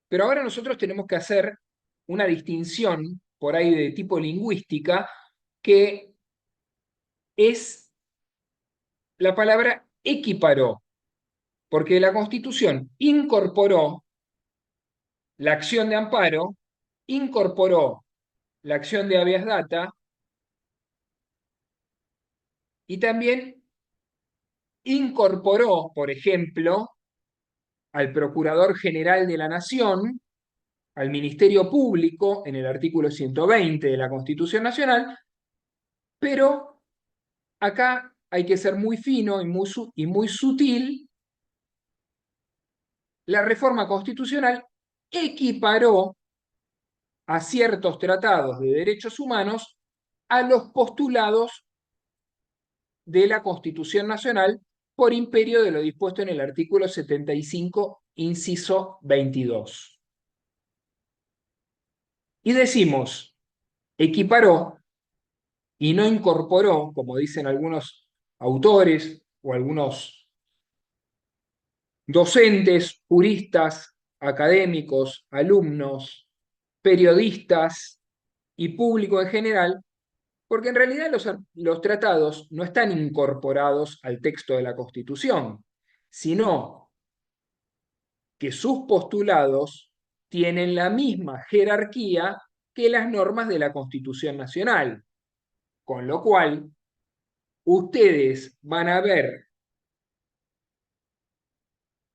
Pero ahora nosotros tenemos que hacer una distinción por ahí de tipo lingüística, que es la palabra equiparó, porque la Constitución incorporó la acción de amparo, incorporó la acción de habeas data y también incorporó, por ejemplo, al Procurador General de la Nación, al Ministerio Público en el artículo 120 de la Constitución Nacional, pero acá hay que ser muy fino y muy sutil. La reforma constitucional equiparó a ciertos tratados de derechos humanos a los postulados de la Constitución Nacional por imperio de lo dispuesto en el artículo 75, inciso 22. Y decimos, equiparó y no incorporó, como dicen algunos autores o algunos docentes, juristas, académicos, alumnos, periodistas y público en general, porque en realidad los tratados no están incorporados al texto de la Constitución, sino que sus postulados tienen la misma jerarquía que las normas de la Constitución Nacional, con lo cual ustedes van a ver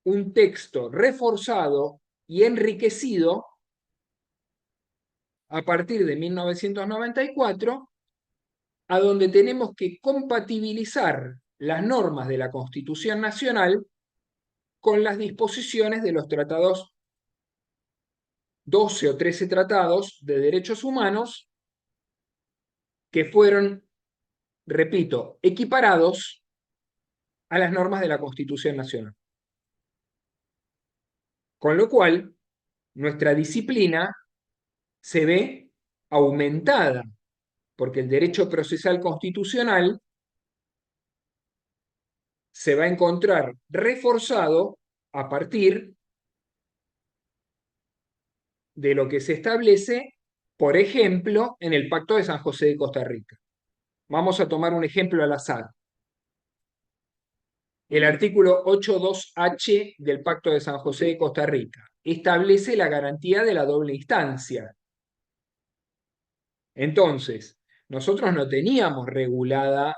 un texto reforzado y enriquecido a partir de 1994, a donde tenemos que compatibilizar las normas de la Constitución Nacional con las disposiciones de los tratados, 12 o 13 tratados de derechos humanos, que fueron, repito, equiparados a las normas de la Constitución Nacional. Con lo cual, nuestra disciplina se ve aumentada, porque el derecho procesal constitucional se va a encontrar reforzado a partir de lo que se establece, por ejemplo, en el Pacto de San José de Costa Rica. Vamos a tomar un ejemplo al azar. El artículo 8.2H del Pacto de San José de Costa Rica establece la garantía de la doble instancia. Entonces, nosotros no teníamos regulada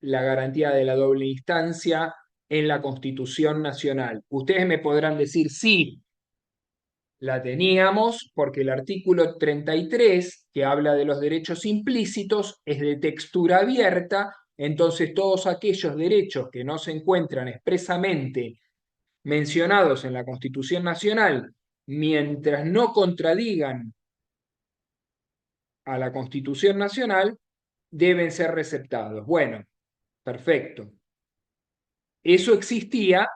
la garantía de la doble instancia en la Constitución Nacional. Ustedes me podrán decir, sí, la teníamos porque el artículo 33, que habla de los derechos implícitos, es de textura abierta, entonces todos aquellos derechos que no se encuentran expresamente mencionados en la Constitución Nacional, mientras no contradigan a la Constitución Nacional, deben ser receptados. Bueno, perfecto. Eso existía,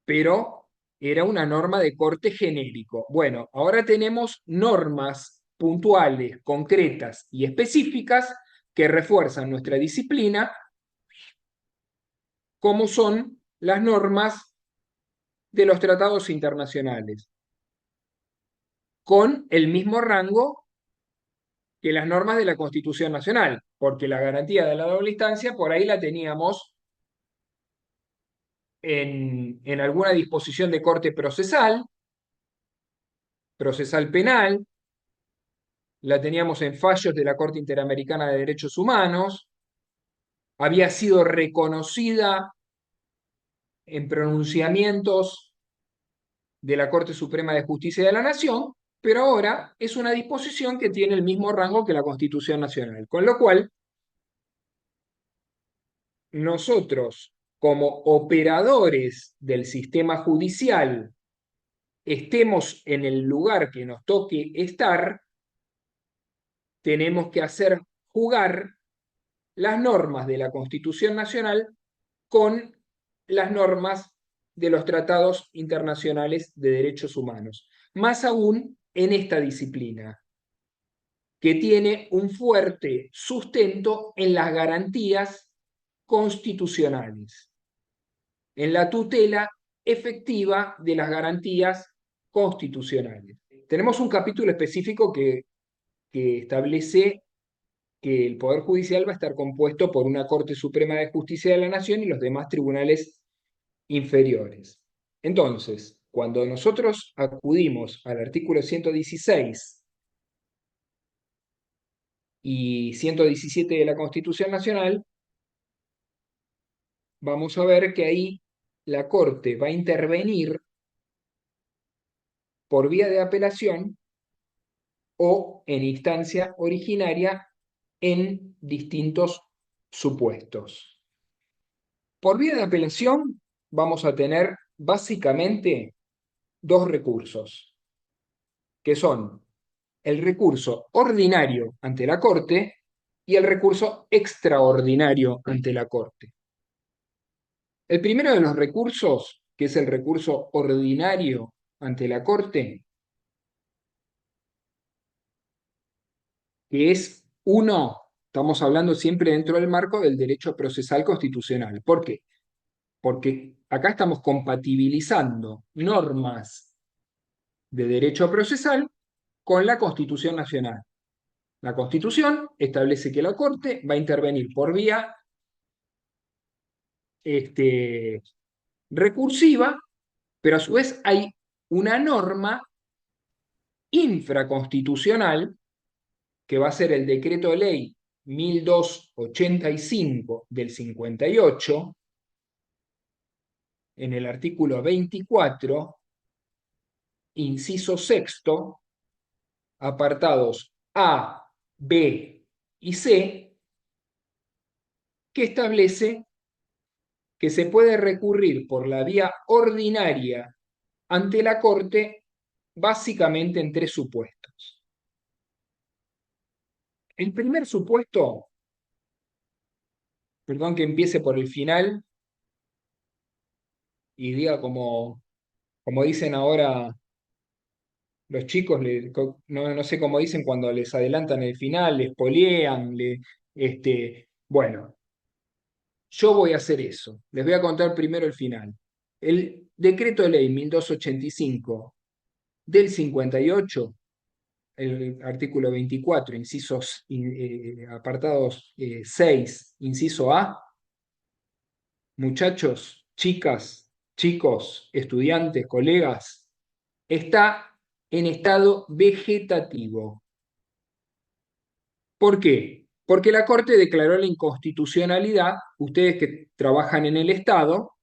pero era una norma de corte genérico. Bueno, ahora tenemos normas puntuales, concretas y específicas que refuerzan nuestra disciplina, como son las normas de los tratados internacionales, con el mismo rango que las normas de la Constitución Nacional, porque la garantía de la doble instancia por ahí la teníamos en alguna disposición de corte procesal, procesal penal, la teníamos en fallos de la Corte Interamericana de Derechos Humanos, había sido reconocida en pronunciamientos de la Corte Suprema de Justicia de la Nación, pero ahora es una disposición que tiene el mismo rango que la Constitución Nacional, con lo cual nosotros, como operadores del sistema judicial, estemos en el lugar que nos toque estar, tenemos que hacer jugar las normas de la Constitución Nacional con las normas de los tratados internacionales de derechos humanos, más aún en esta disciplina, que tiene un fuerte sustento en las garantías constitucionales, en la tutela efectiva de las garantías constitucionales. Tenemos un capítulo específico que establece que el Poder Judicial va a estar compuesto por una Corte Suprema de Justicia de la Nación y los demás tribunales inferiores. Entonces, cuando nosotros acudimos al artículo 116 y 117 de la Constitución Nacional, vamos a ver que ahí la Corte va a intervenir por vía de apelación o en instancia originaria en distintos supuestos. Por vía de apelación vamos a tener básicamente dos recursos, que son el recurso ordinario ante la Corte y el recurso extraordinario ante la Corte. El primero de los recursos, que es el recurso ordinario ante la Corte, que es uno, estamos hablando siempre dentro del marco del derecho procesal constitucional. ¿Por qué? Porque acá estamos compatibilizando normas de derecho procesal con la Constitución Nacional. La Constitución establece que la Corte va a intervenir por vía recursiva, pero a su vez hay una norma infraconstitucional que va a ser el decreto ley 1285 del 58, en el artículo 24, inciso sexto, apartados A, B y C, que establece que se puede recurrir por la vía ordinaria ante la Corte básicamente en tres supuestos. El primer supuesto, perdón que empiece por el final y diga como dicen ahora los chicos, no sé cómo dicen cuando les adelantan el final, les polean, bueno, yo voy a hacer eso. Les voy a contar primero el final. El decreto de ley 1285 del 58, el artículo 24, apartados 6, inciso A, muchachos, chicas, chicos, estudiantes, colegas, está en estado vegetativo. ¿Por qué? Porque la Corte declaró la inconstitucionalidad, ustedes que trabajan en el Estado,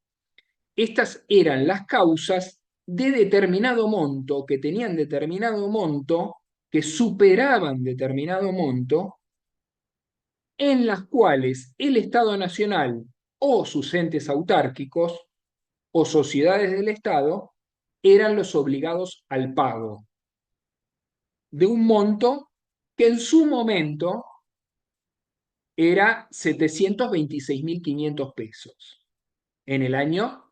estas eran las causas de determinado monto, que tenían determinado monto, que superaban determinado monto, en las cuales el Estado Nacional o sus entes autárquicos o sociedades del Estado eran los obligados al pago de un monto que en su momento era 726.500 pesos en el año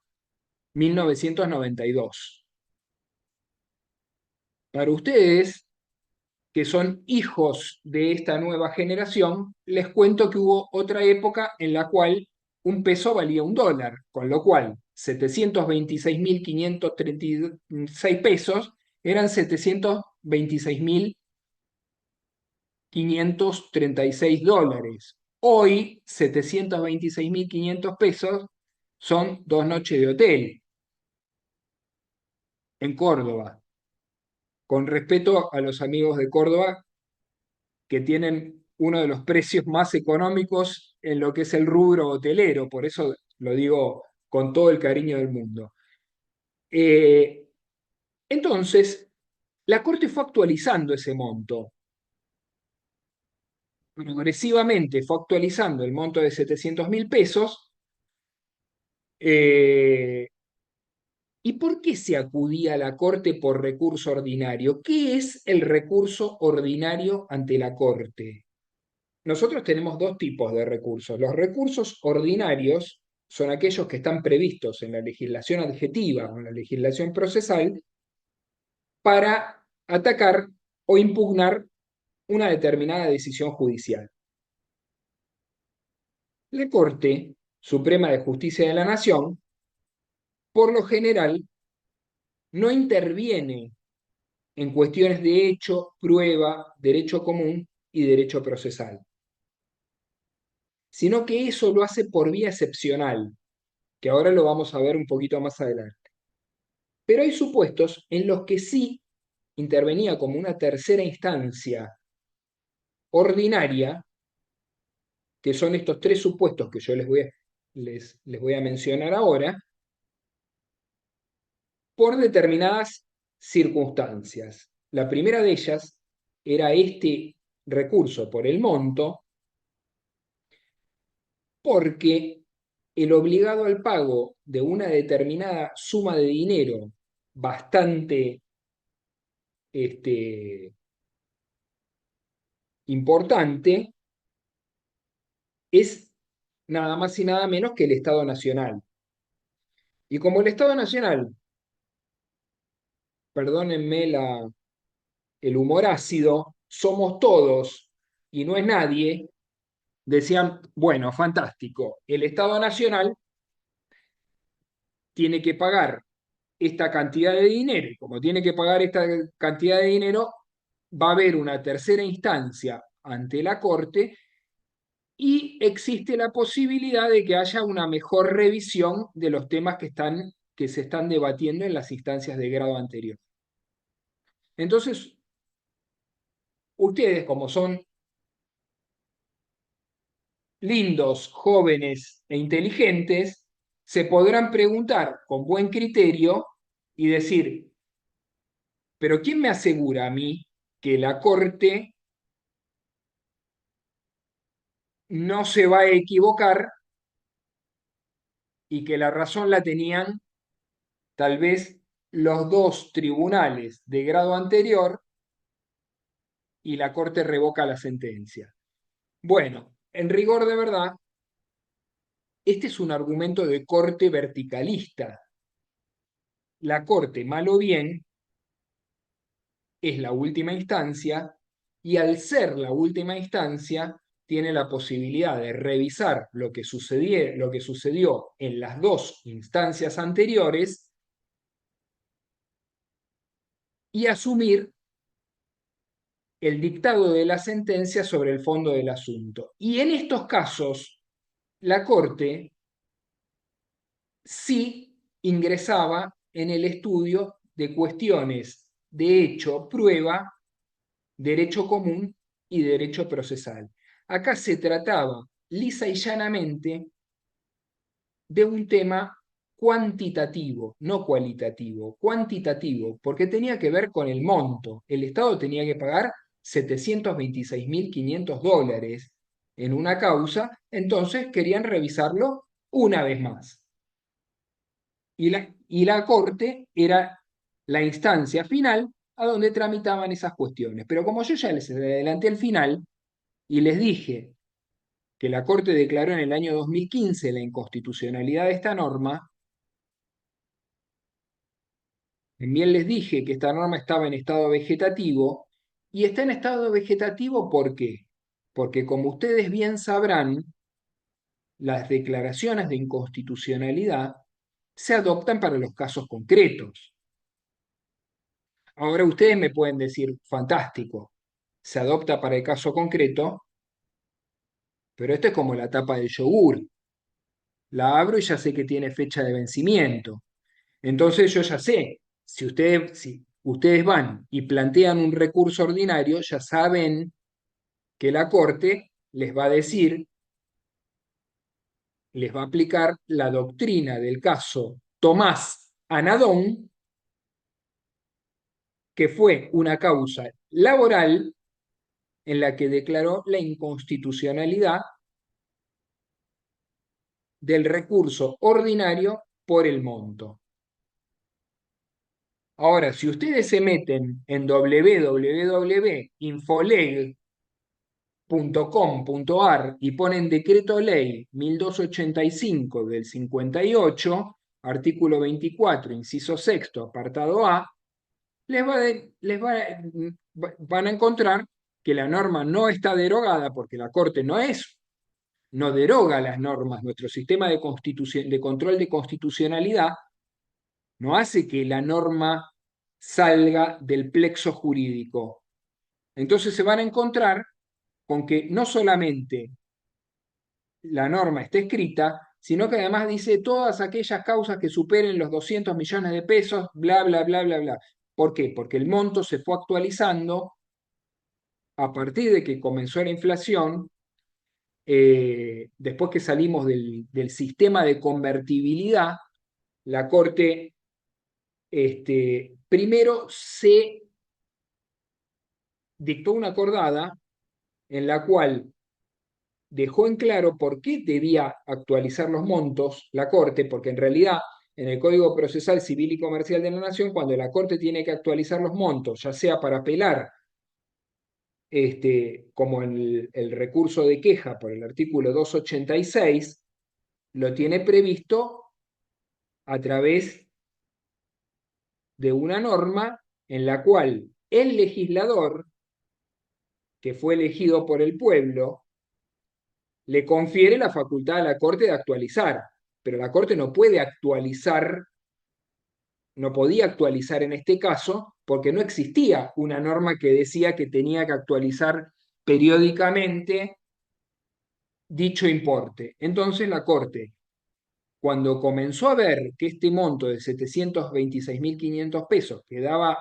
1992. Para ustedes, que son hijos de esta nueva generación, les cuento que hubo otra época en la cual un peso valía $1, con lo cual 726.536 pesos eran 726.536 dólares. Hoy, 726.500 pesos son 2 noches de hotel en Córdoba. Con respeto a los amigos de Córdoba, que tienen uno de los precios más económicos en lo que es el rubro hotelero, por eso lo digo con todo el cariño del mundo. Eh, entonces, la Corte fue actualizando ese monto. Progresivamente fue actualizando el monto de 700.000 pesos. ¿Y por qué se acudía a la Corte por recurso ordinario? ¿Qué es el recurso ordinario ante la Corte? Nosotros tenemos dos tipos de recursos. Los recursos ordinarios son aquellos que están previstos en la legislación adjetiva o en la legislación procesal para atacar o impugnar una determinada decisión judicial. La Corte Suprema de Justicia de la Nación, por lo general, no interviene en cuestiones de hecho, prueba, derecho común y derecho procesal, sino que eso lo hace por vía excepcional, que ahora lo vamos a ver un poquito más adelante. Pero hay supuestos en los que sí intervenía como una tercera instancia ordinaria, que son estos tres supuestos que yo les voy a mencionar ahora, por determinadas circunstancias. La primera de ellas era este recurso por el monto, porque el obligado al pago de una determinada suma de dinero bastante importante es nada más y nada menos que el Estado Nacional. Y como el Estado Nacional, perdónenme el humor ácido, somos todos y no es nadie, decían, bueno, fantástico, el Estado Nacional tiene que pagar esta cantidad de dinero, y como tiene que pagar esta cantidad de dinero, va a haber una tercera instancia ante la Corte y existe la posibilidad de que haya una mejor revisión de los temas que se están debatiendo en las instancias de grado anterior. Entonces, ustedes, como son lindos, jóvenes e inteligentes, se podrán preguntar con buen criterio y decir, pero ¿quién me asegura a mí que la Corte no se va a equivocar y que la razón la tenían tal vez los dos tribunales de grado anterior y la Corte revoca la sentencia? Bueno, en rigor de verdad, este es un argumento de corte verticalista. La Corte, mal o bien, es la última instancia y al ser la última instancia tiene la posibilidad de revisar lo que sucedió en las dos instancias anteriores y asumir el dictado de la sentencia sobre el fondo del asunto. Y en estos casos, la Corte sí ingresaba en el estudio de cuestiones de hecho, prueba, derecho común y derecho procesal. Acá se trataba lisa y llanamente de un tema cuantitativo, no cualitativo, cuantitativo, porque tenía que ver con el monto. El Estado tenía que pagar 726.500 dólares en una causa, entonces querían revisarlo una vez más. Y la Corte era la instancia final a donde tramitaban esas cuestiones. Pero como yo ya les adelanté el final y les dije que la Corte declaró en el año 2015 la inconstitucionalidad de esta norma, también les dije que esta norma estaba en estado vegetativo, y está en estado vegetativo ¿por qué? Porque como ustedes bien sabrán, las declaraciones de inconstitucionalidad se adoptan para los casos concretos. Ahora ustedes me pueden decir, fantástico, se adopta para el caso concreto, pero esto es como la tapa del yogur. La abro y ya sé que tiene fecha de vencimiento. Entonces yo ya sé, si ustedes van y plantean un recurso ordinario, ya saben que la Corte les va a decir, les va a aplicar la doctrina del caso Tomás Anadón, que fue una causa laboral en la que declaró la inconstitucionalidad del recurso ordinario por el monto. Ahora, si ustedes se meten en www.infoleg.com.ar y ponen decreto ley 1285 del 58, artículo 24, inciso sexto, apartado A, van a encontrar que la norma no está derogada porque la Corte no deroga las normas. Nuestro sistema de control de constitucionalidad no hace que la norma salga del plexo jurídico. Entonces se van a encontrar con que no solamente la norma está escrita, sino que además dice todas aquellas causas que superen los 200 millones de pesos, bla, bla, bla, bla, bla. ¿Por qué? Porque el monto se fue actualizando a partir de que comenzó la inflación, después que salimos del sistema de convertibilidad, la Corte primero se dictó una acordada en la cual dejó en claro por qué debía actualizar los montos la Corte, porque en realidad en el Código Procesal Civil y Comercial de la Nación, cuando la Corte tiene que actualizar los montos, ya sea para apelar, como en el recurso de queja por el artículo 286, lo tiene previsto a través de una norma en la cual el legislador, que fue elegido por el pueblo, le confiere la facultad a la Corte de actualizar, pero la Corte no puede actualizar, no podía actualizar en este caso, porque no existía una norma que decía que tenía que actualizar periódicamente dicho importe. Entonces la Corte, cuando comenzó a ver que este monto de 726.500 pesos quedaba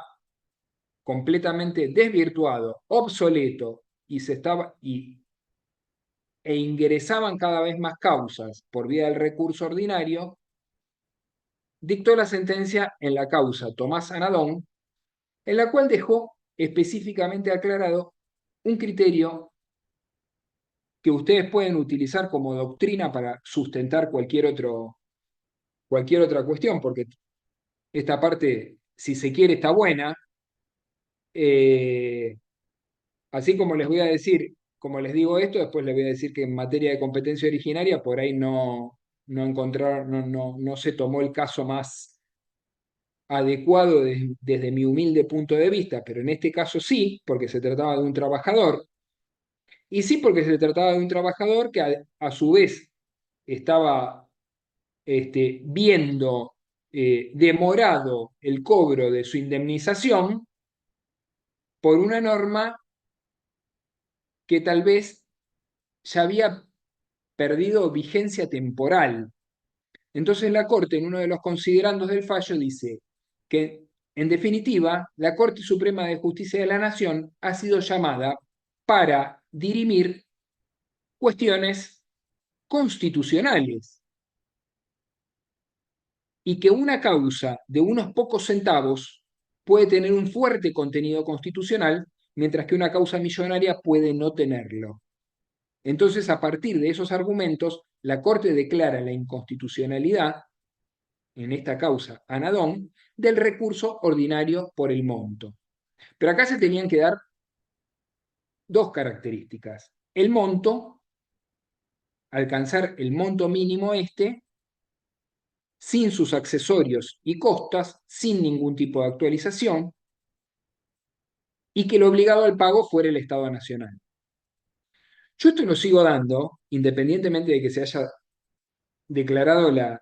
completamente desvirtuado, obsoleto, e ingresaban cada vez más causas por vía del recurso ordinario, dictó la sentencia en la causa Tomás Anadón, en la cual dejó específicamente aclarado un criterio que ustedes pueden utilizar como doctrina para sustentar cualquier otra cuestión, porque esta parte, si se quiere, está buena. Eh, Así como les voy a decir, como les digo esto, después les voy a decir que en materia de competencia originaria, por ahí no se tomó el caso más adecuado desde mi humilde punto de vista, pero en este caso sí, porque se trataba de un trabajador, y sí porque se trataba de un trabajador que a su vez estaba viendo demorado el cobro de su indemnización por una norma que tal vez ya había perdido vigencia temporal. Entonces la Corte, en uno de los considerandos del fallo, dice que, en definitiva, la Corte Suprema de Justicia de la Nación ha sido llamada para dirimir cuestiones constitucionales y que una causa de unos pocos centavos puede tener un fuerte contenido constitucional, mientras que una causa millonaria puede no tenerlo. Entonces, a partir de esos argumentos, la Corte declara la inconstitucionalidad, en esta causa Anadón, del recurso ordinario por el monto. Pero acá se tenían que dar dos características. El monto, alcanzar el monto mínimo sin sus accesorios y costas, sin ningún tipo de actualización, y que el obligado al pago fuera el Estado Nacional. Yo esto lo sigo dando, independientemente de que se haya declarado la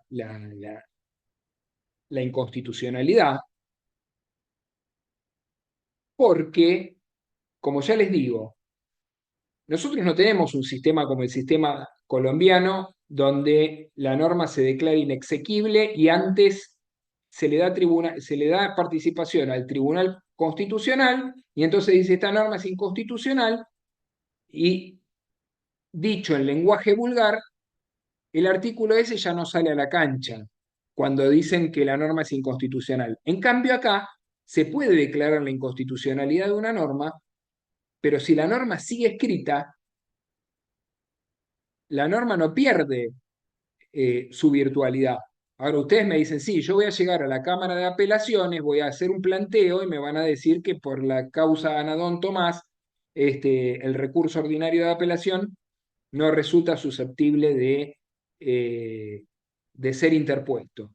inconstitucionalidad, porque, como ya les digo, nosotros no tenemos un sistema como el sistema colombiano, donde la norma se declara inexequible y antes se le da participación al Tribunal Constitucional y entonces dice esta norma es inconstitucional y, dicho en lenguaje vulgar, el artículo ese ya no sale a la cancha cuando dicen que la norma es inconstitucional. En cambio acá se puede declarar la inconstitucionalidad de una norma, pero si la norma sigue escrita, la norma no pierde su virtualidad. Ahora ustedes me dicen, sí, yo voy a llegar a la Cámara de Apelaciones, voy a hacer un planteo y me van a decir que por la causa Anadón Tomás, el recurso ordinario de apelación no resulta susceptible de ser interpuesto.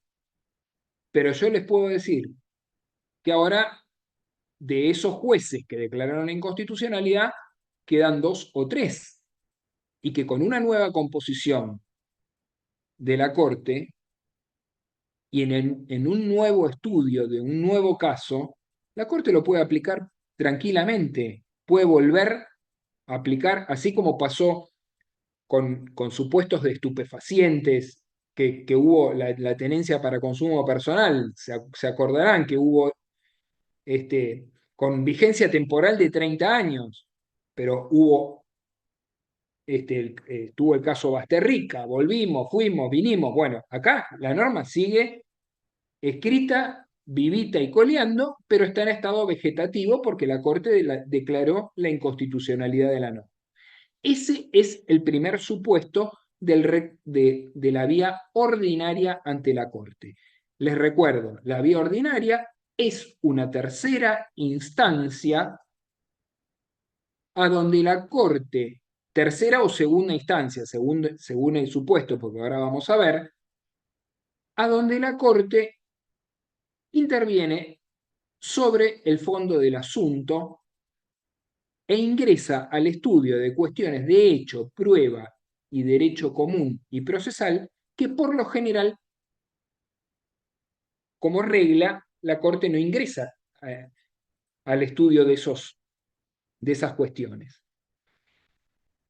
Pero yo les puedo decir que ahora de esos jueces que declararon la inconstitucionalidad quedan dos o tres y que con una nueva composición de la Corte y en un nuevo estudio de un nuevo caso, la Corte lo puede aplicar tranquilamente, puede volver a aplicar, así como pasó con supuestos de estupefacientes, que hubo la tenencia para consumo personal, se acordarán que hubo con vigencia temporal de 30 años, pero tuvo el caso Basterrica, volvimos, fuimos, vinimos. Bueno, acá la norma sigue escrita, vivita y coleando, pero está en estado vegetativo porque la Corte declaró la inconstitucionalidad de la norma. Ese es el primer supuesto de la vía ordinaria ante la Corte. Les recuerdo, la vía ordinaria es una tercera instancia a donde la Corte, tercera o segunda instancia, según el supuesto, porque ahora vamos a ver, a donde la Corte interviene sobre el fondo del asunto e ingresa al estudio de cuestiones de hecho, prueba y derecho común y procesal que por lo general, como regla, la Corte no ingresa al estudio de esas cuestiones.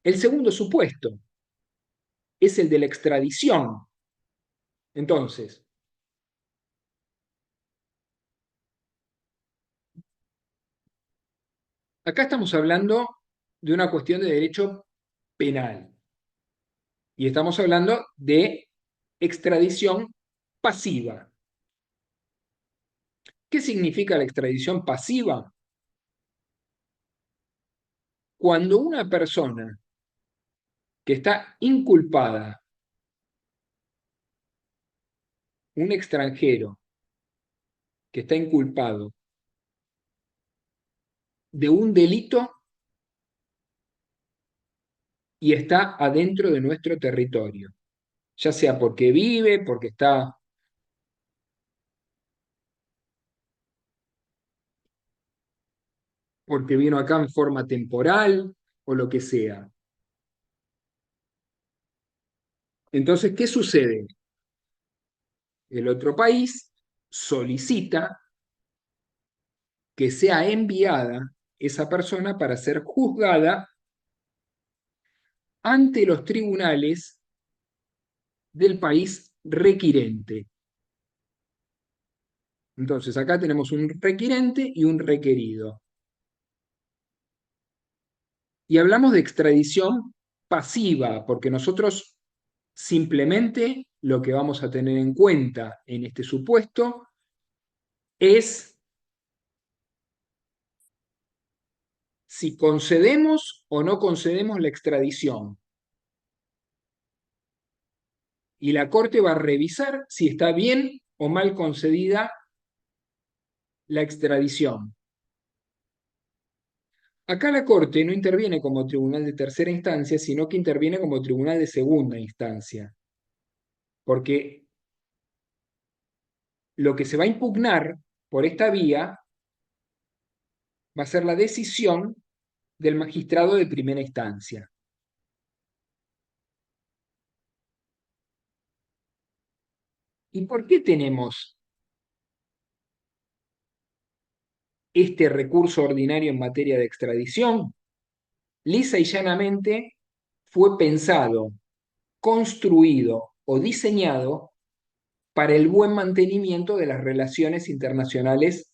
El segundo supuesto es el de la extradición. Entonces, acá estamos hablando de una cuestión de derecho penal y estamos hablando de extradición pasiva. ¿Qué significa la extradición pasiva? Cuando una persona que está inculpada, un extranjero que está inculpado de un delito y está adentro de nuestro territorio, ya sea porque vive, porque vino acá en forma temporal o lo que sea. Entonces, ¿qué sucede? El otro país solicita que sea enviada esa persona para ser juzgada ante los tribunales del país requirente. Entonces, acá tenemos un requirente y un requerido. Y hablamos de extradición pasiva, porque nosotros simplemente lo que vamos a tener en cuenta en este supuesto es si concedemos o no concedemos la extradición. Y la Corte va a revisar si está bien o mal concedida la extradición. Acá la Corte no interviene como tribunal de tercera instancia, sino que interviene como tribunal de segunda instancia. Porque lo que se va a impugnar por esta vía va a ser la decisión del magistrado de primera instancia. ¿Y por qué tenemos este recurso ordinario en materia de extradición? Lisa y llanamente fue pensado, construido o diseñado para el buen mantenimiento de las relaciones internacionales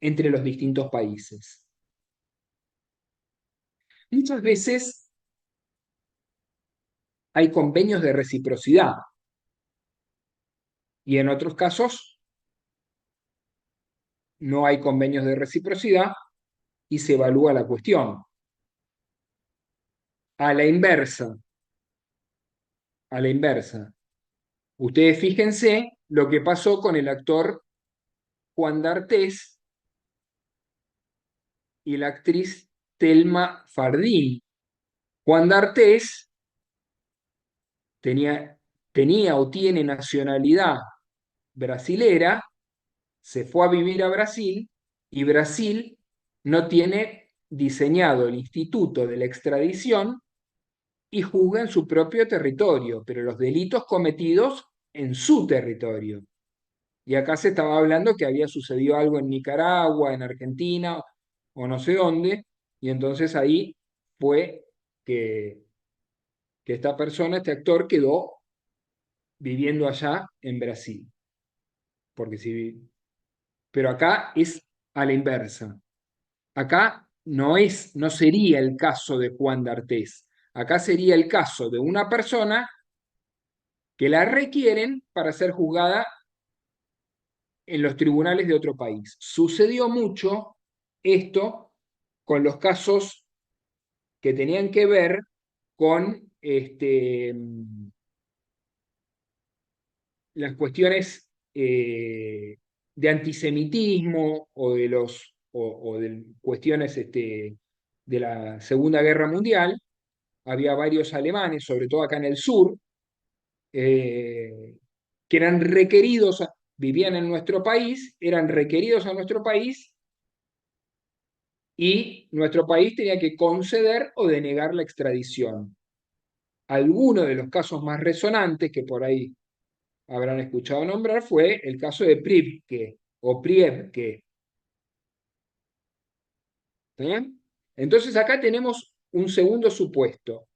entre los distintos países. Muchas veces hay convenios de reciprocidad y en otros casos no hay convenios de reciprocidad y se evalúa la cuestión. A la inversa, a la inversa. Ustedes fíjense lo que pasó con el actor Juan D'Artés y la actriz Thelma Fardín. Juan D'Artés tenía o tiene nacionalidad brasilera, se fue a vivir a Brasil y Brasil no tiene diseñado el instituto de la extradición y juzga en su propio territorio, pero los delitos cometidos en su territorio. Y acá se estaba hablando que había sucedido algo en Nicaragua, en Argentina o no sé dónde, y entonces ahí fue que, que esta persona, este actor, quedó viviendo allá en Brasil. Porque si, pero acá es a la inversa. Acá no sería el caso de Juan D'Artés. Acá sería el caso de una persona que la requieren para ser juzgada en los tribunales de otro país. Sucedió mucho esto con los casos que tenían que ver con las cuestiones de antisemitismo o de cuestiones de la Segunda Guerra Mundial. Había varios alemanes, sobre todo acá en el sur, que eran requeridos, vivían en nuestro país, eran requeridos a nuestro país y nuestro país tenía que conceder o denegar la extradición. Alguno de los casos más resonantes que por ahí habrán escuchado nombrar fue el caso de Pripke o Priebke. ¿Sí? Entonces acá tenemos un segundo supuesto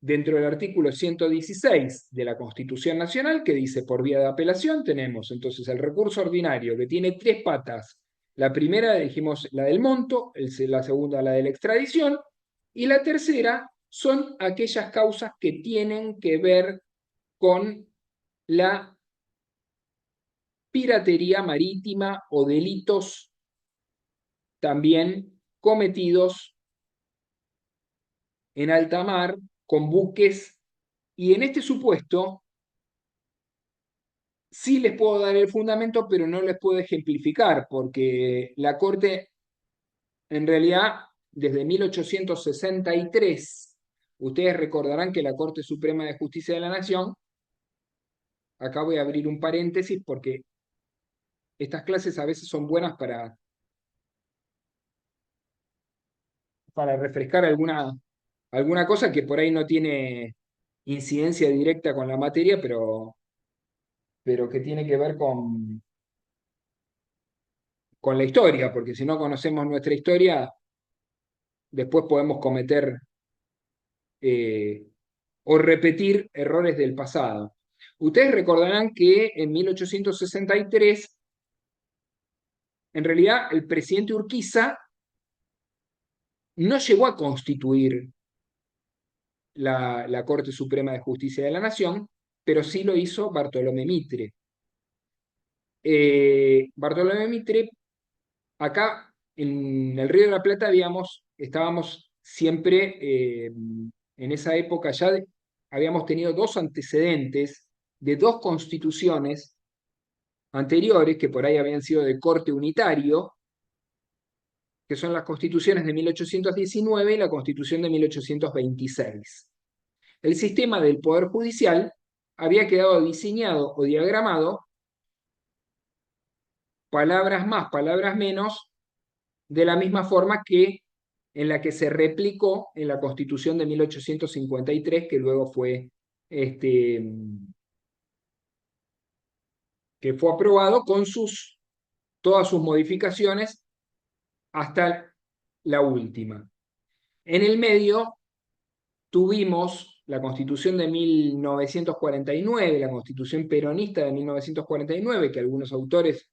dentro del artículo 116 de la Constitución Nacional que dice por vía de apelación tenemos entonces el recurso ordinario que tiene tres patas. La primera dijimos la del monto, la segunda la de la extradición y la tercera son aquellas causas que tienen que ver con la piratería marítima o delitos también cometidos en alta mar con buques. Y en este supuesto sí les puedo dar el fundamento, pero no les puedo ejemplificar, porque la Corte, en realidad, desde 1863, ustedes recordarán que la Corte Suprema de Justicia de la Nación, acá voy a abrir un paréntesis porque estas clases a veces son buenas para refrescar alguna cosa que por ahí no tiene incidencia directa con la materia, pero que tiene que ver con la historia, porque si no conocemos nuestra historia, después podemos cometer eh, o repetir errores del pasado. Ustedes recordarán que en 1863, en realidad, el presidente Urquiza no llegó a constituir la Corte Suprema de Justicia de la Nación, pero sí lo hizo Bartolomé Mitre. Bartolomé Mitre, acá en el Río de la Plata, estábamos siempre, en esa época ya habíamos tenido dos antecedentes de dos constituciones anteriores, que por ahí habían sido de corte unitario, que son las constituciones de 1819 y la constitución de 1826. El sistema del Poder Judicial había quedado diseñado o diagramado, palabras más, palabras menos, de la misma forma que en la que se replicó en la Constitución de 1853, que luego que fue aprobado con todas sus modificaciones hasta la última. En el medio tuvimos la Constitución de 1949, la Constitución peronista de 1949, que algunos autores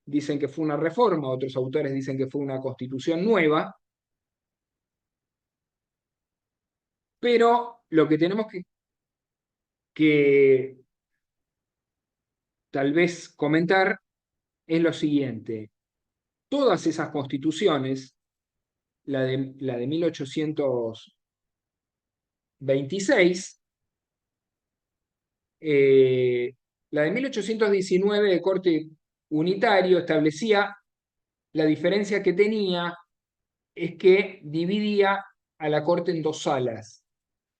dicen que fue una reforma, otros autores dicen que fue una constitución nueva, pero lo que tenemos que tal vez comentar es lo siguiente. Todas esas constituciones, la de 1826, la de 1819 de corte unitario establecía la diferencia que tenía es que dividía a la corte en dos salas,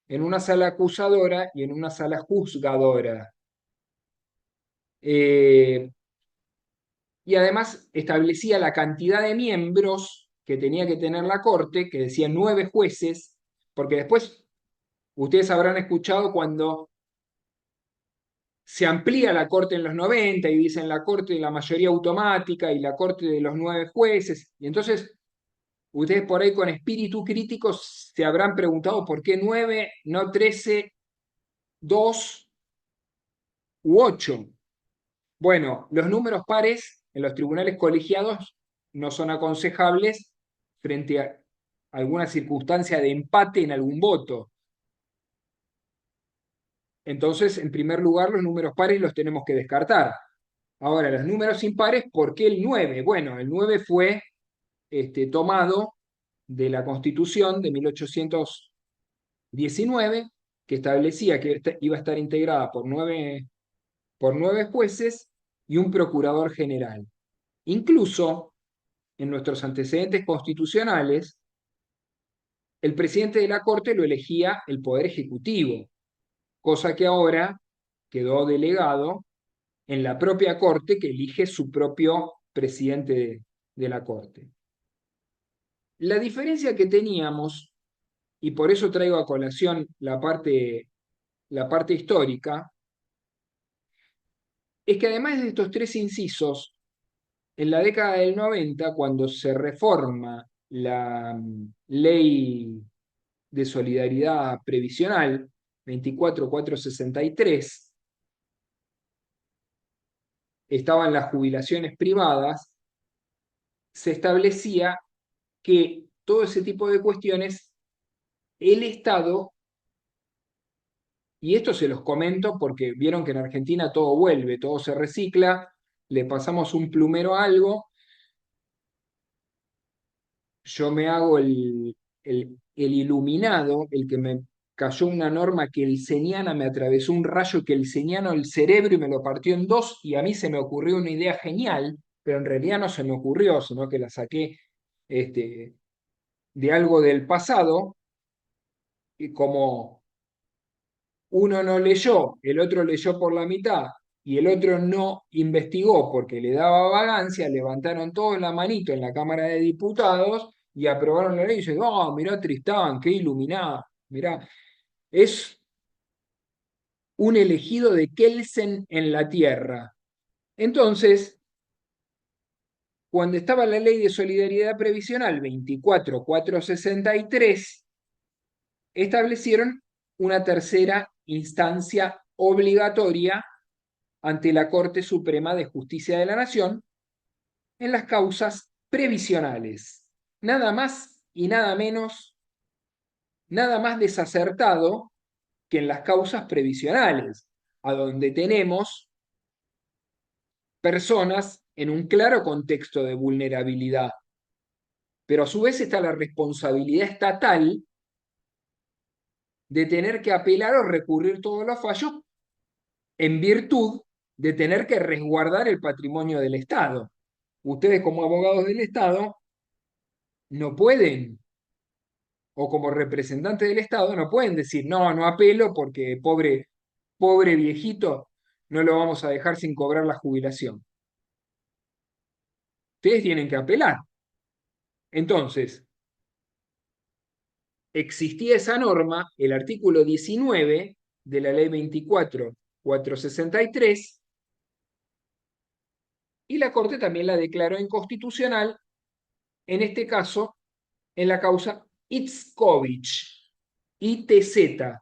en una sala acusadora y en una sala juzgadora. Eh, y además establecía la cantidad de miembros que tenía que tener la corte, que decía 9 jueces, porque después ustedes habrán escuchado cuando se amplía la Corte en los 90 y dicen la Corte de la mayoría automática y la Corte de los 9 jueces. Y entonces, ustedes por ahí con espíritu crítico se habrán preguntado por qué 9, no 13, 2 u 8. Bueno, los números pares en los tribunales colegiados no son aconsejables frente a alguna circunstancia de empate en algún voto. Entonces, en primer lugar, los números pares los tenemos que descartar. Ahora, los números impares, ¿por qué el 9? Bueno, el 9 fue tomado de la Constitución de 1819, que establecía que iba a estar integrada por nueve jueces y un procurador general. Incluso en nuestros antecedentes constitucionales, el presidente de la Corte lo elegía el Poder Ejecutivo, cosa que ahora quedó delegado en la propia Corte, que elige su propio presidente de la Corte. La diferencia que teníamos, y por eso traigo a colación la parte histórica, es que además de estos tres incisos, en la década del 90, cuando se reforma la ley de solidaridad previsional 24463, estaban las jubilaciones privadas, se establecía que todo ese tipo de cuestiones, el Estado, y esto se los comento porque vieron que en Argentina todo vuelve, todo se recicla, le pasamos un plumero a algo, yo me hago el iluminado, el que me cayó una norma que el Seniana me atravesó un rayo que el Seniano el cerebro y me lo partió en dos, y a mí se me ocurrió una idea genial, pero en realidad no se me ocurrió, sino que la saqué de algo del pasado, y como uno no leyó, el otro leyó por la mitad y el otro no investigó porque le daba vagancia, levantaron todos la manito en la Cámara de Diputados y aprobaron la ley y dicen, oh, mirá Tristán, qué iluminada, mirá, es un elegido de Kelsen en la tierra. Entonces, cuando estaba la ley de solidaridad previsional 24463, establecieron una tercera instancia obligatoria ante la Corte Suprema de Justicia de la Nación en las causas previsionales. Nada más y nada menos, nada más desacertado que en las causas previsionales, a donde tenemos personas en un claro contexto de vulnerabilidad, pero a su vez está la responsabilidad estatal de tener que apelar o recurrir todos los fallos en virtud de tener que resguardar el patrimonio del Estado. Ustedes como abogados del Estado no pueden, o como representantes del Estado, no pueden decir, no, no apelo porque pobre viejito, no lo vamos a dejar sin cobrar la jubilación. Ustedes tienen que apelar. Entonces, existía esa norma, el artículo 19 de la ley 24463, y la Corte también la declaró inconstitucional, en este caso, en la causa Itzkovich, ITZ,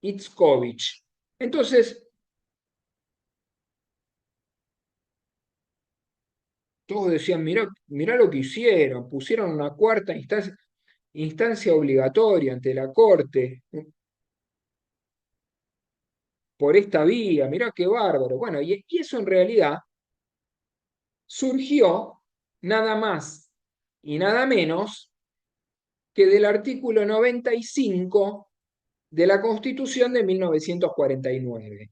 Itzkovich. Entonces, todos decían, mirá lo que hicieron, pusieron una cuarta instancia obligatoria ante la Corte por esta vía, mirá qué bárbaro. Bueno, y eso en realidad surgió nada más y nada menos que del artículo 95 de la Constitución de 1949.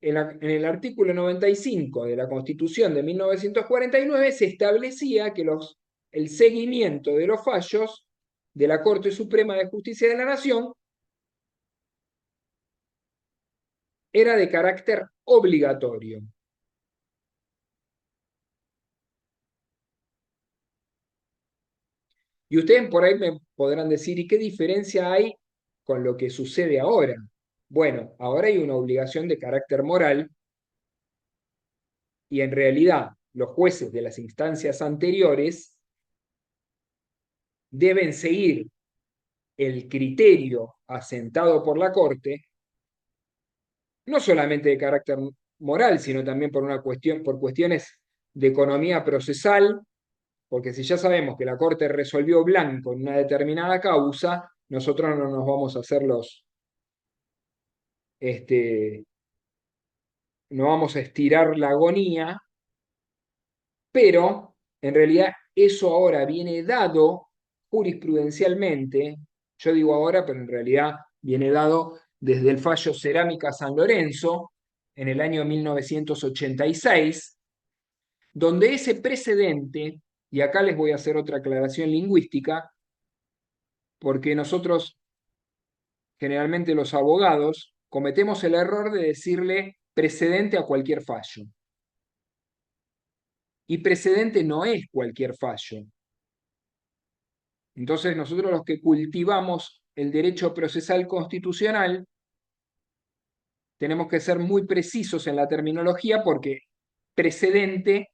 En el artículo 95 de la Constitución de 1949 se establecía que el seguimiento de los fallos de la Corte Suprema de Justicia de la Nación era de carácter obligatorio. Y ustedes por ahí me podrán decir, ¿y qué diferencia hay con lo que sucede ahora? Bueno, ahora hay una obligación de carácter moral y en realidad los jueces de las instancias anteriores deben seguir el criterio asentado por la Corte, no solamente de carácter moral, sino también por cuestiones de economía procesal, porque si ya sabemos que la Corte resolvió blanco en una determinada causa, nosotros no nos vamos a hacer este, no vamos a estirar la agonía, pero en realidad eso ahora viene dado jurisprudencialmente, yo digo ahora, pero en realidad viene dado desde el fallo Cerámica San Lorenzo en el año 1986, donde ese precedente, y acá les voy a hacer otra aclaración lingüística, porque nosotros, generalmente los abogados, cometemos el error de decirle precedente a cualquier fallo. Y precedente no es cualquier fallo. Entonces, nosotros los que cultivamos el derecho procesal constitucional, tenemos que ser muy precisos en la terminología porque precedentes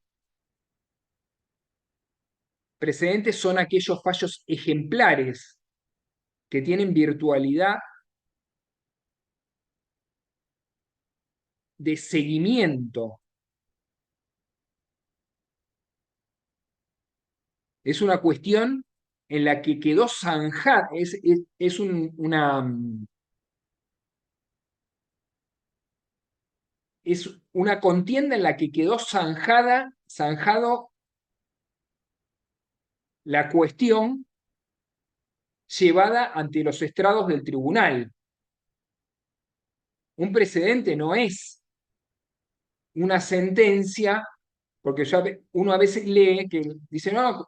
son aquellos fallos ejemplares que tienen virtualidad de seguimiento. Es una cuestión en la que quedó zanjada, es una contienda en la que quedó zanjado la cuestión llevada ante los estrados del tribunal. Un precedente no es una sentencia, porque uno a veces lee que dice, no,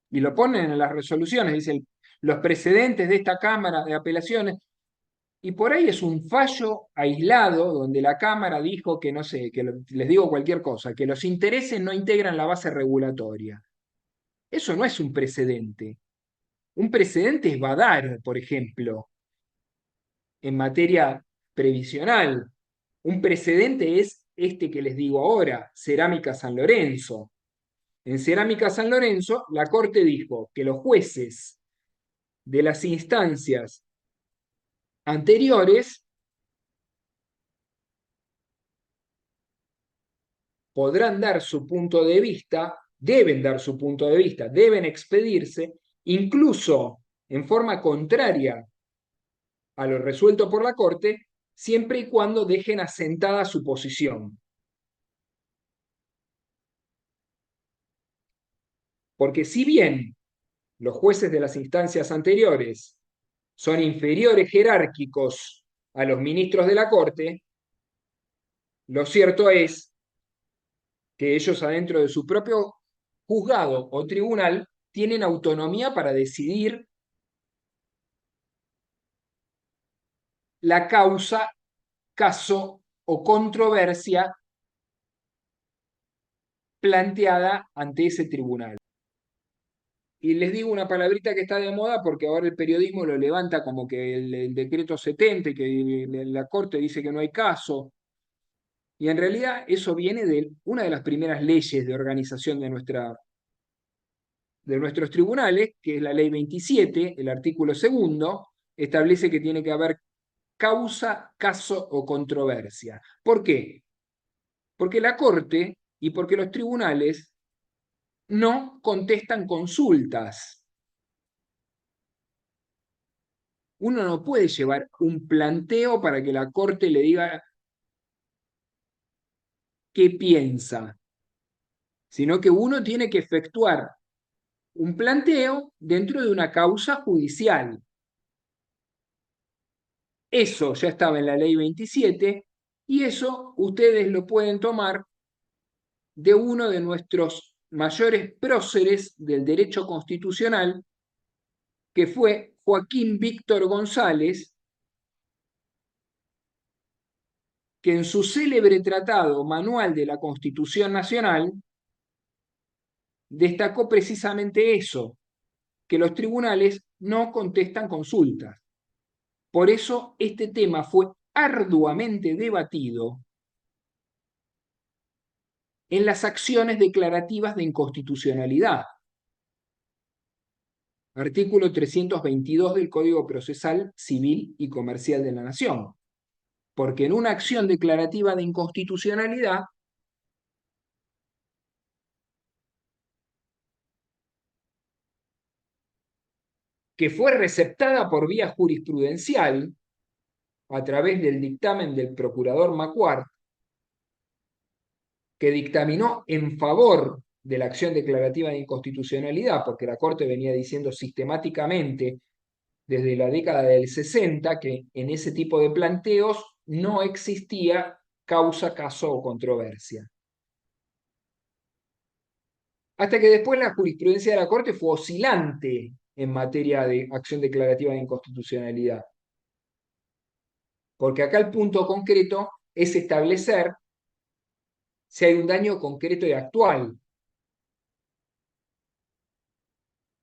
y lo ponen en las resoluciones, dicen, los precedentes de esta Cámara de Apelaciones, y por ahí es un fallo aislado donde la Cámara dijo que, no sé, les digo cualquier cosa, que los intereses no integran la base regulatoria. Eso no es un precedente. Un precedente es Badar, por ejemplo, en materia previsional. Un precedente es este que les digo ahora, Cerámica San Lorenzo. En Cerámica San Lorenzo, la Corte dijo que los jueces de las instancias anteriores podrán dar su punto de vista, deben dar su punto de vista, deben expedirse, incluso en forma contraria a lo resuelto por la Corte, siempre y cuando dejen asentada su posición. Porque si bien los jueces de las instancias anteriores son inferiores jerárquicos a los ministros de la Corte, lo cierto es que ellos adentro de su propio juzgado o tribunal tienen autonomía para decidir la causa, caso o controversia planteada ante ese tribunal. Y les digo una palabrita que está de moda porque ahora el periodismo lo levanta como que el decreto 70, que la Corte dice que no hay caso. Y en realidad eso viene de una de las primeras leyes de organización de nuestros tribunales, que es la ley 27, el artículo segundo, establece que tiene que haber causa, caso o controversia. ¿Por qué? Porque la Corte y porque los tribunales no contestan consultas. Uno no puede llevar un planteo para que la Corte le diga qué piensa, sino que uno tiene que efectuar un planteo dentro de una causa judicial. Eso ya estaba en la ley 27 y eso ustedes lo pueden tomar de uno de nuestros mayores próceres del derecho constitucional, que fue Joaquín Víctor González, que en su célebre tratado Manual de la Constitución Nacional destacó precisamente eso, que los tribunales no contestan consultas. Por eso este tema fue arduamente debatido en las acciones declarativas de inconstitucionalidad. Artículo 322 del Código Procesal Civil y Comercial de la Nación. Porque en una acción declarativa de inconstitucionalidad, que fue receptada por vía jurisprudencial a través del dictamen del procurador Macuart, que dictaminó en favor de la acción declarativa de inconstitucionalidad, porque la Corte venía diciendo sistemáticamente desde la década del 60 que en ese tipo de planteos no existía causa, caso o controversia. Hasta que después la jurisprudencia de la Corte fue oscilante en materia de acción declarativa de inconstitucionalidad. Porque acá el punto concreto es establecer si hay un daño concreto y actual.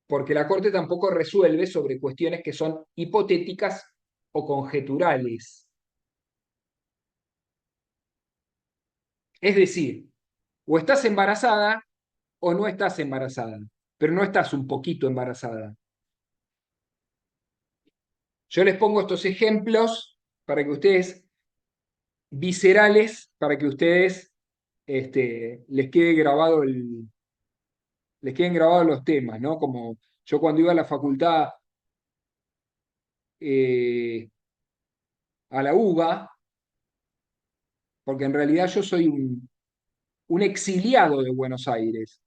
Porque la Corte tampoco resuelve sobre cuestiones que son hipotéticas o conjeturales. Es decir, o estás embarazada o no estás embarazada, pero no estás un poquito embarazada. Yo les pongo estos ejemplos para que ustedes, viscerales, para que ustedes les quede grabado les queden grabados los temas, ¿no? Como yo cuando iba a la facultad eh, a la UBA, porque en realidad yo soy un exiliado de Buenos Aires.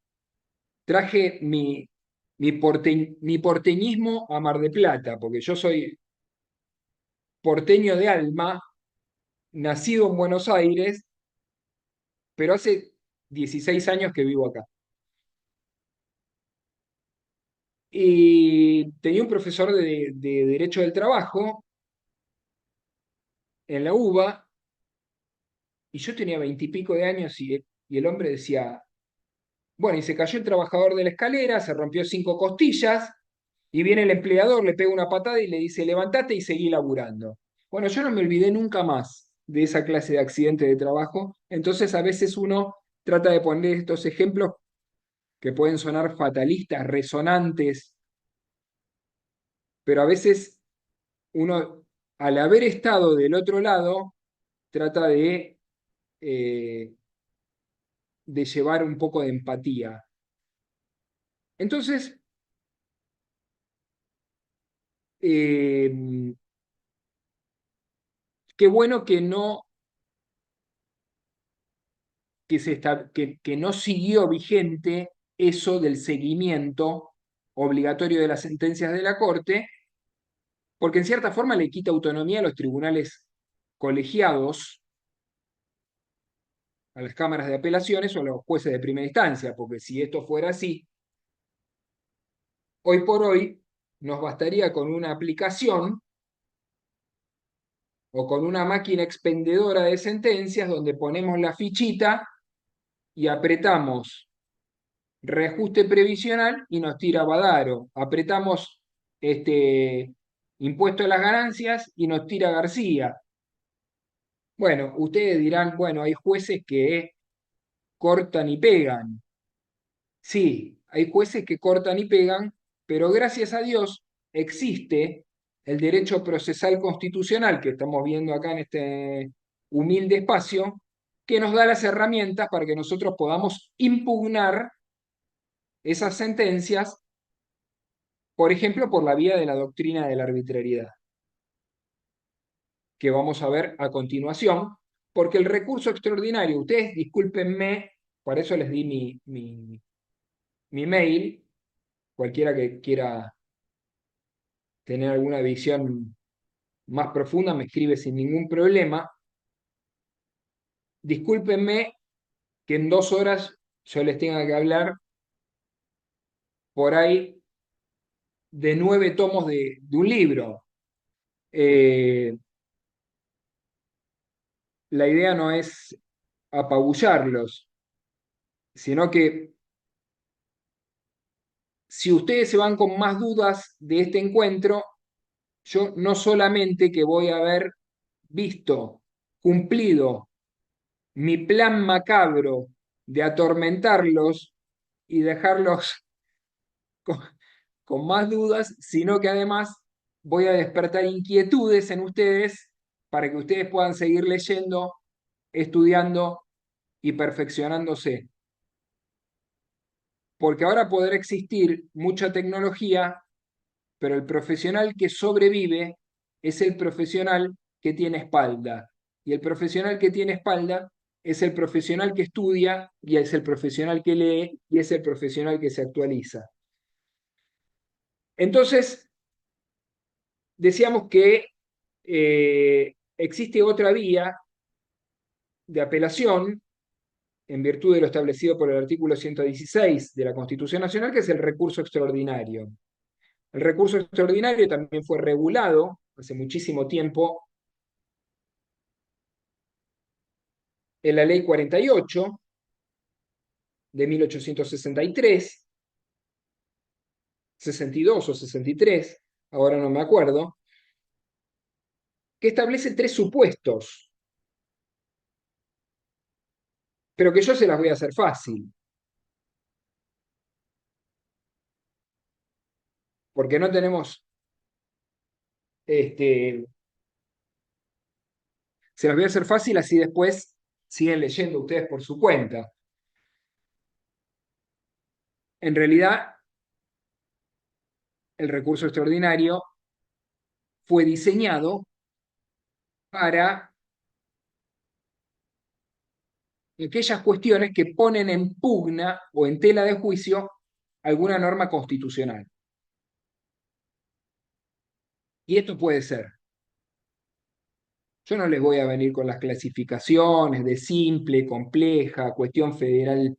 Traje mi porteñismo a Mar de Plata, porque yo soy porteño de alma, nacido en Buenos Aires, pero hace 16 años que vivo acá. Y tenía un profesor de Derecho del Trabajo en la UBA, y yo tenía 20 y pico de años, y el hombre decía, bueno, y se cayó el trabajador de la escalera, se rompió 5 costillas, y viene el empleador, le pega una patada y le dice, levantate y seguí laburando. Bueno, yo no me olvidé nunca más de esa clase de accidente de trabajo, entonces a veces uno trata de poner estos ejemplos que pueden sonar fatalistas, resonantes, pero a veces uno, al haber estado del otro lado, trata eh, de llevar un poco de empatía. Entonces, eh, qué bueno que no, que no siguió vigente eso del seguimiento obligatorio de las sentencias de la Corte, porque en cierta forma le quita autonomía a los tribunales colegiados, a las cámaras de apelaciones o a los jueces de primera instancia, porque si esto fuera así, hoy por hoy nos bastaría con una aplicación o con una máquina expendedora de sentencias donde ponemos la fichita y apretamos reajuste previsional y nos tira Badaro. Apretamos impuesto a las ganancias y nos tira García. Bueno, ustedes dirán, bueno, hay jueces que cortan y pegan. Sí, hay jueces que cortan y pegan, pero gracias a Dios existe el derecho procesal constitucional que estamos viendo acá en este humilde espacio, que nos da las herramientas para que nosotros podamos impugnar esas sentencias, por ejemplo, por la vía de la doctrina de la arbitrariedad, que vamos a ver a continuación, porque el recurso extraordinario, ustedes discúlpenme, por eso les di mi mail, cualquiera que quiera tener alguna visión más profunda me escribe sin ningún problema. Discúlpenme que en 2 horas yo les tenga que hablar por ahí de 9 tomos de un libro. La idea no es apabullarlos, sino que si ustedes se van con más dudas de este encuentro, yo no solamente que voy a ver visto cumplido mi plan macabro de atormentarlos y dejarlos con, con más dudas, sino que además voy a despertar inquietudes en ustedes para que ustedes puedan seguir leyendo, estudiando y perfeccionándose. Porque ahora podrá existir mucha tecnología, pero el profesional que sobrevive es el profesional que tiene espalda. Y el profesional que tiene espalda es el profesional que estudia, y es el profesional que lee, y es el profesional que se actualiza. Entonces, decíamos que existe otra vía de apelación en virtud de lo establecido por el artículo 116 de la Constitución Nacional, que es el recurso extraordinario. El recurso extraordinario también fue regulado hace muchísimo tiempo en la Ley 48 de 1863, 62 o 63, ahora no me acuerdo, que establece tres supuestos, pero que yo se las voy a hacer fácil, porque no tenemos, se las voy a hacer fácil, así después siguen leyendo ustedes por su cuenta. En realidad, el recurso extraordinario fue diseñado para aquellas cuestiones que ponen en pugna o en tela de juicio alguna norma constitucional. Y esto puede ser. Yo no les voy a venir con las clasificaciones de simple, compleja, cuestión federal.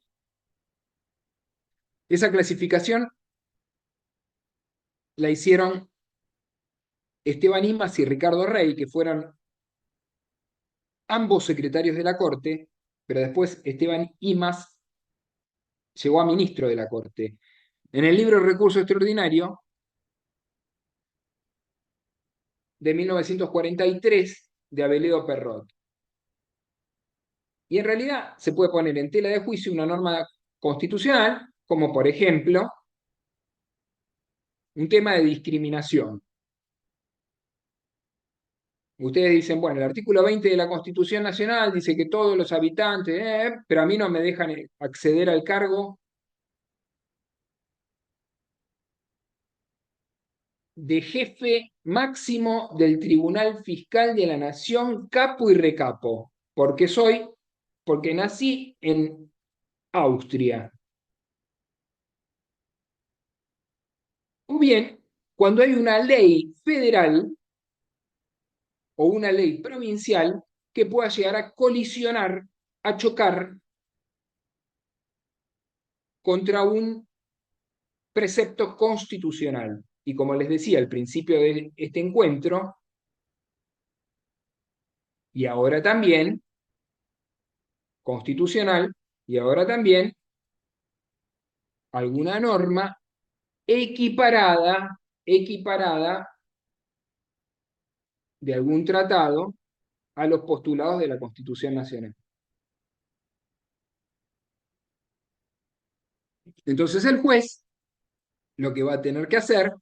Esa clasificación la hicieron Esteban Imaz y Ricardo Rey, que fueron ambos secretarios de la Corte, pero después Esteban Imaz llegó a ministro de la Corte. En el libro Recurso Extraordinario de 1943 de Abeledo Perrot. Y en realidad se puede poner en tela de juicio una norma constitucional, como por ejemplo un tema de discriminación. Ustedes dicen, bueno, el artículo 20 de la Constitución Nacional dice que todos los habitantes, pero a mí no me dejan acceder al cargo de jefe máximo del Tribunal Fiscal de la Nación, capo y recapo, porque nací en Austria. O bien, cuando hay una ley federal o una ley provincial que pueda llegar a colisionar, a chocar contra un precepto constitucional. Y como les decía al principio de este encuentro, y ahora también constitucional, y ahora también alguna norma equiparada de algún tratado a los postulados de la Constitución Nacional. Entonces el juez lo que va a tener que hacer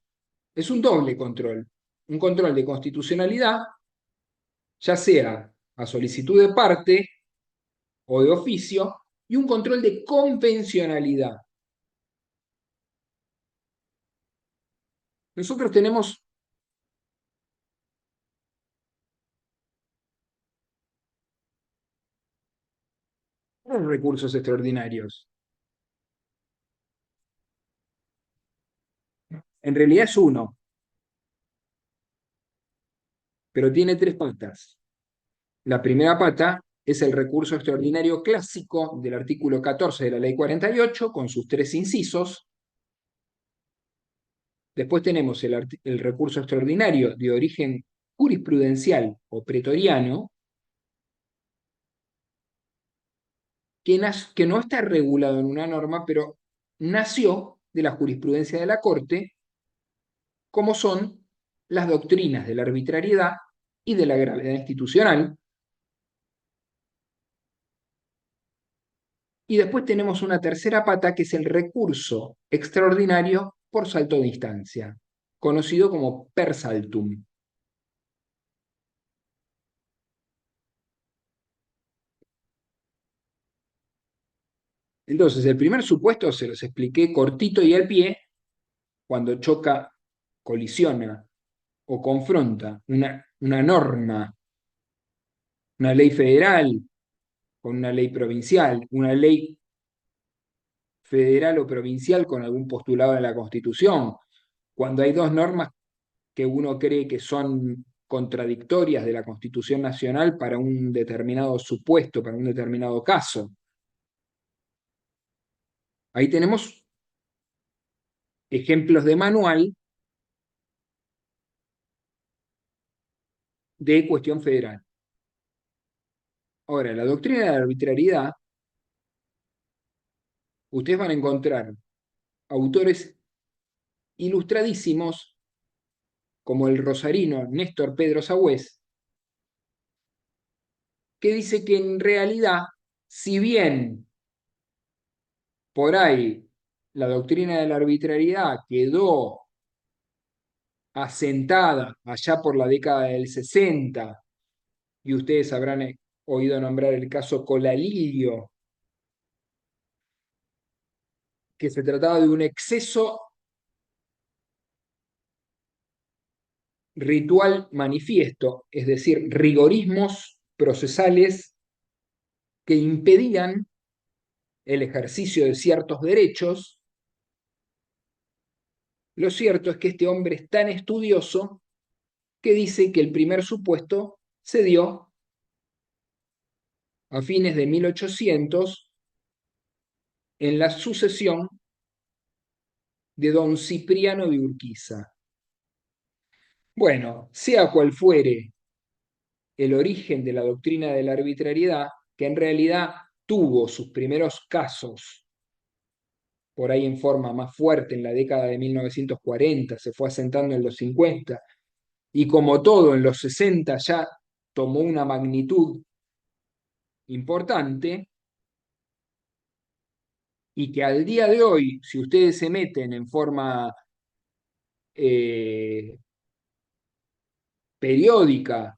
es un doble control, un control de constitucionalidad, ya sea a solicitud de parte o de oficio, y un control de convencionalidad. Nosotros tenemos unos recursos extraordinarios. En realidad es uno, pero tiene tres patas. La primera pata es el recurso extraordinario clásico del artículo 14 de la Ley 48, con sus tres incisos. Después tenemos el recurso extraordinario de origen jurisprudencial o pretoriano, que no está regulado en una norma, pero nació de la jurisprudencia de la Corte, como son las doctrinas de la arbitrariedad y de la gravedad institucional. Y después tenemos una tercera pata que es el recurso extraordinario por salto de instancia, conocido como per saltum. Entonces, el primer supuesto se los expliqué cortito y al pie, cuando choca, colisiona o confronta una norma, una ley federal con una ley provincial, una ley federal o provincial con algún postulado de la Constitución, cuando hay dos normas que uno cree que son contradictorias de la Constitución Nacional para un determinado supuesto, para un determinado caso. Ahí tenemos ejemplos de manual de cuestión federal. Ahora, la doctrina de la arbitrariedad, ustedes van a encontrar autores ilustradísimos como el rosarino Néstor Pedro Sagüez, que dice que en realidad, si bien por ahí la doctrina de la arbitrariedad quedó asentada allá por la década del 60, y ustedes habrán oído nombrar el caso Colalillo, que se trataba de un exceso ritual manifiesto, es decir, rigorismos procesales que impedían el ejercicio de ciertos derechos. Lo cierto es que este hombre es tan estudioso que dice que el primer supuesto se dio a fines de 1800 en la sucesión de don Cipriano de Urquiza. Bueno, sea cual fuere el origen de la doctrina de la arbitrariedad, que en realidad tuvo sus primeros casos por ahí en forma más fuerte en la década de 1940, se fue asentando en los 50, y como todo en los 60 ya tomó una magnitud importante, y que al día de hoy, si ustedes se meten en forma eh, periódica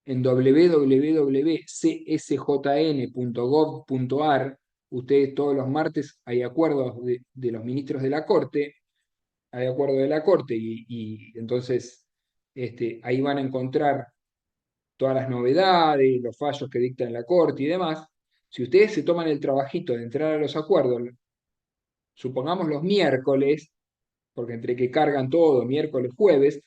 en www.csjn.gov.ar, ustedes todos los martes hay acuerdos de los ministros de la Corte, hay acuerdo de la Corte, y entonces ahí van a encontrar todas las novedades, los fallos que dicta la Corte y demás. Si ustedes se toman el trabajito de entrar a los acuerdos, supongamos los miércoles, porque entre que cargan todo, miércoles, jueves,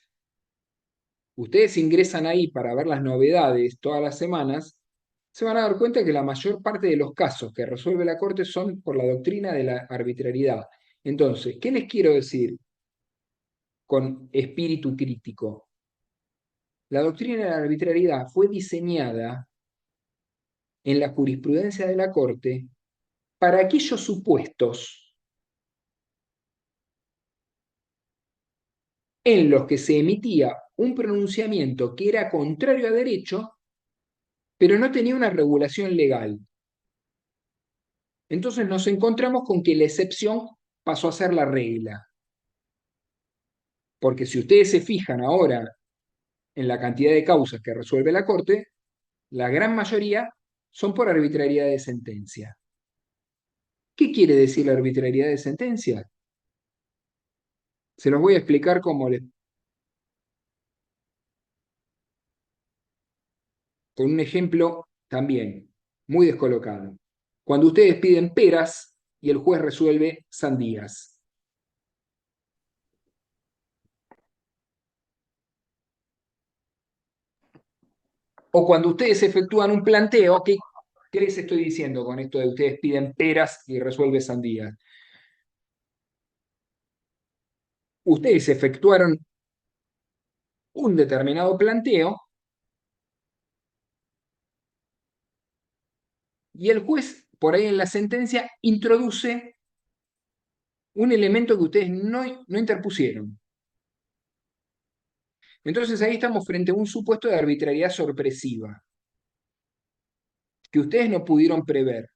ustedes ingresan ahí para ver las novedades todas las semanas, se van a dar cuenta que la mayor parte de los casos que resuelve la Corte son por la doctrina de la arbitrariedad. Entonces, ¿qué les quiero decir con espíritu crítico? La doctrina de la arbitrariedad fue diseñada en la jurisprudencia de la Corte para aquellos supuestos en los que se emitía un pronunciamiento que era contrario a derecho, pero no tenía una regulación legal. Entonces nos encontramos con que la excepción pasó a ser la regla. Porque si ustedes se fijan ahora en la cantidad de causas que resuelve la Corte, la gran mayoría son por arbitrariedad de sentencia. ¿Qué quiere decir la arbitrariedad de sentencia? Se los voy a explicar con un ejemplo también muy descolocado. Cuando ustedes piden peras y el juez resuelve sandías. O cuando ustedes efectúan un planteo, ¿qué les estoy diciendo con esto de ustedes piden peras y resuelve sandías? Ustedes efectuaron un determinado planteo y el juez, por ahí en la sentencia, introduce un elemento que ustedes no interpusieron. Entonces ahí estamos frente a un supuesto de arbitrariedad sorpresiva que ustedes no pudieron prever,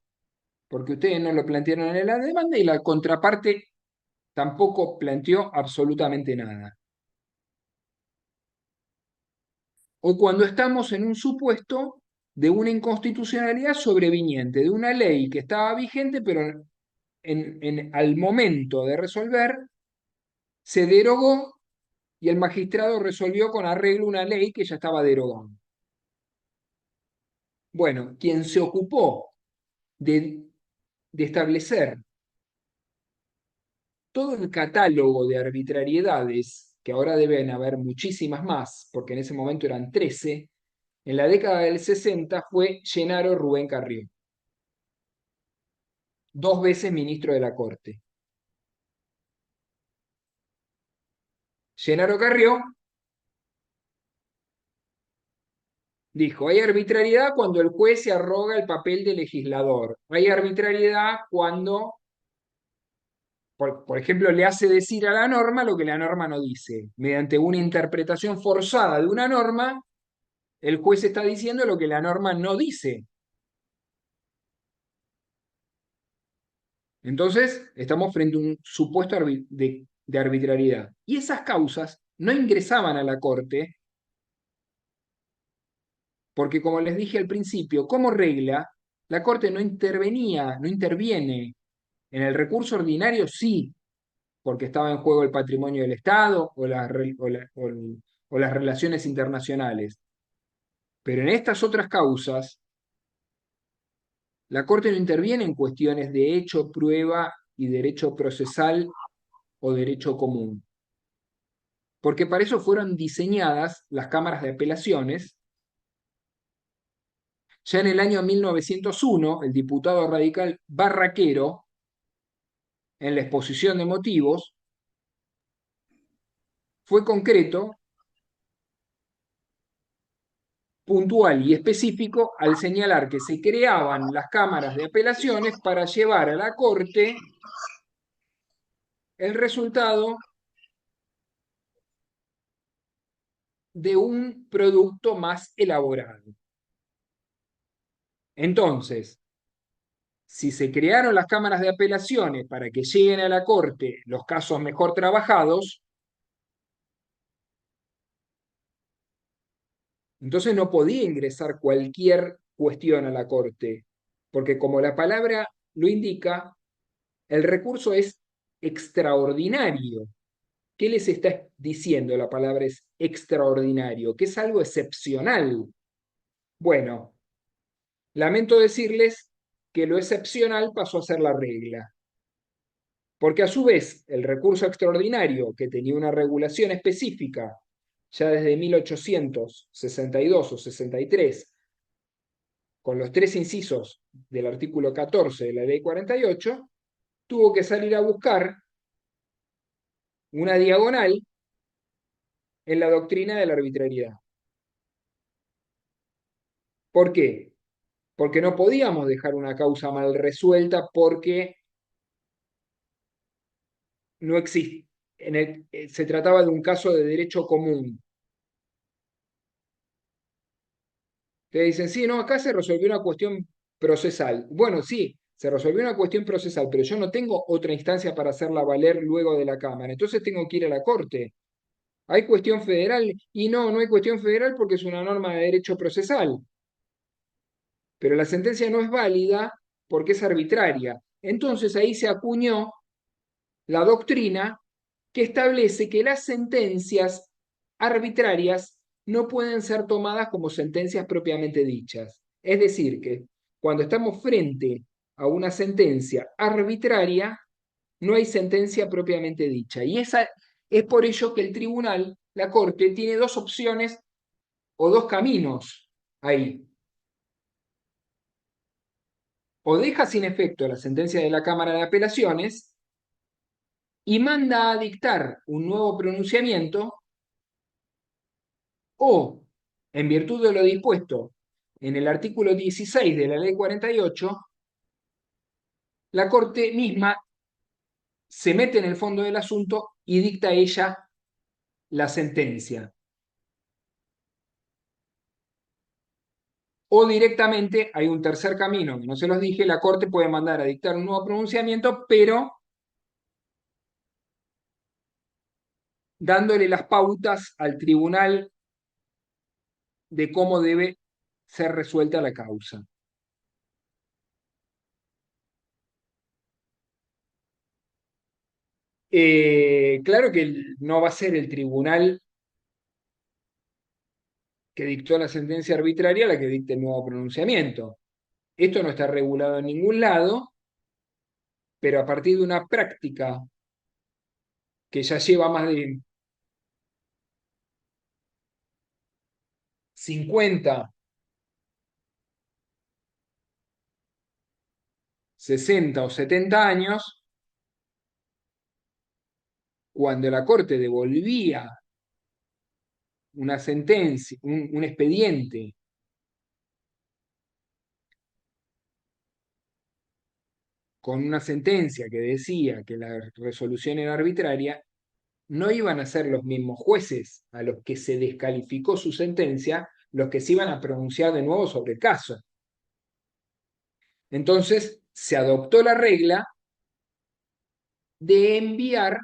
porque ustedes no lo plantearon en la demanda y la contraparte tampoco planteó absolutamente nada. O cuando estamos en un supuesto de una inconstitucionalidad sobreviniente, de una ley que estaba vigente, pero al momento de resolver se derogó y el magistrado resolvió con arreglo una ley que ya estaba derogada. Bueno, quien se ocupó de establecer todo el catálogo de arbitrariedades, que ahora deben haber muchísimas más, porque en ese momento eran 13, en la década del 60 fue Gennaro Rubén Carrió, 2 veces ministro de la Corte. Gennaro Carrió dijo, hay arbitrariedad cuando el juez se arroga el papel de legislador. Hay arbitrariedad cuando, por ejemplo, le hace decir a la norma lo que la norma no dice. Mediante una interpretación forzada de una norma, el juez está diciendo lo que la norma no dice. Entonces, estamos frente a un supuesto de arbitrariedad. Y esas causas no ingresaban a la Corte porque, como les dije al principio, como regla, la Corte no intervenía, no interviene. En el recurso ordinario sí, porque estaba en juego el patrimonio del Estado o las relaciones internacionales. Pero en estas otras causas, la Corte no interviene en cuestiones de hecho, prueba y derecho procesal o derecho común. Porque para eso fueron diseñadas las cámaras de apelaciones. Ya en el año 1901, el diputado radical Barraquero, en la exposición de motivos, fue concreto, puntual y específico al señalar que se creaban las cámaras de apelaciones para llevar a la Corte el resultado de un producto más elaborado. Entonces, si se crearon las cámaras de apelaciones para que lleguen a la Corte los casos mejor trabajados, entonces no podía ingresar cualquier cuestión a la Corte, porque como la palabra lo indica, el recurso es extraordinario. ¿Qué les está diciendo la palabra es extraordinario? Que es algo excepcional. Bueno, lamento decirles que lo excepcional pasó a ser la regla, porque a su vez el recurso extraordinario, que tenía una regulación específica ya desde 1862 o 63, con los 3 incisos del artículo 14 de la ley 48, tuvo que salir a buscar una diagonal en la doctrina de la arbitrariedad. ¿Por qué? Porque no podíamos dejar una causa mal resuelta porque no existe, se trataba de un caso de derecho común. Te dicen, sí, no, acá se resolvió una cuestión procesal. Bueno, sí, se resolvió una cuestión procesal, pero yo no tengo otra instancia para hacerla valer luego de la Cámara. Entonces tengo que ir a la Corte. ¿Hay cuestión federal? Y no, no hay cuestión federal porque es una norma de derecho procesal. Pero la sentencia no es válida porque es arbitraria. Entonces ahí se acuñó la doctrina que establece que las sentencias arbitrarias no pueden ser tomadas como sentencias propiamente dichas. Es decir, que cuando estamos frente a una sentencia arbitraria, no hay sentencia propiamente dicha. Y esa es por ello que el tribunal, la Corte, tiene dos opciones o dos caminos ahí. O deja sin efecto la sentencia de la Cámara de Apelaciones y manda a dictar un nuevo pronunciamiento, o, en virtud de lo dispuesto en el artículo 16 de la Ley 48, la Corte misma se mete en el fondo del asunto y dicta ella la sentencia. O directamente hay un tercer camino, que no se los dije, la Corte puede mandar a dictar un nuevo pronunciamiento, pero dándole las pautas al tribunal de cómo debe ser resuelta la causa. Claro que no va a ser el tribunal que dictó la sentencia arbitraria la que dicte el nuevo pronunciamiento. Esto no está regulado en ningún lado, pero a partir de una práctica que ya lleva más de 50, 60 o 70 años, cuando la Corte devolvía una sentencia, un expediente con una sentencia que decía que la resolución era arbitraria, no iban a ser los mismos jueces a los que se descalificó su sentencia los que se iban a pronunciar de nuevo sobre el caso. Entonces se adoptó la regla de enviar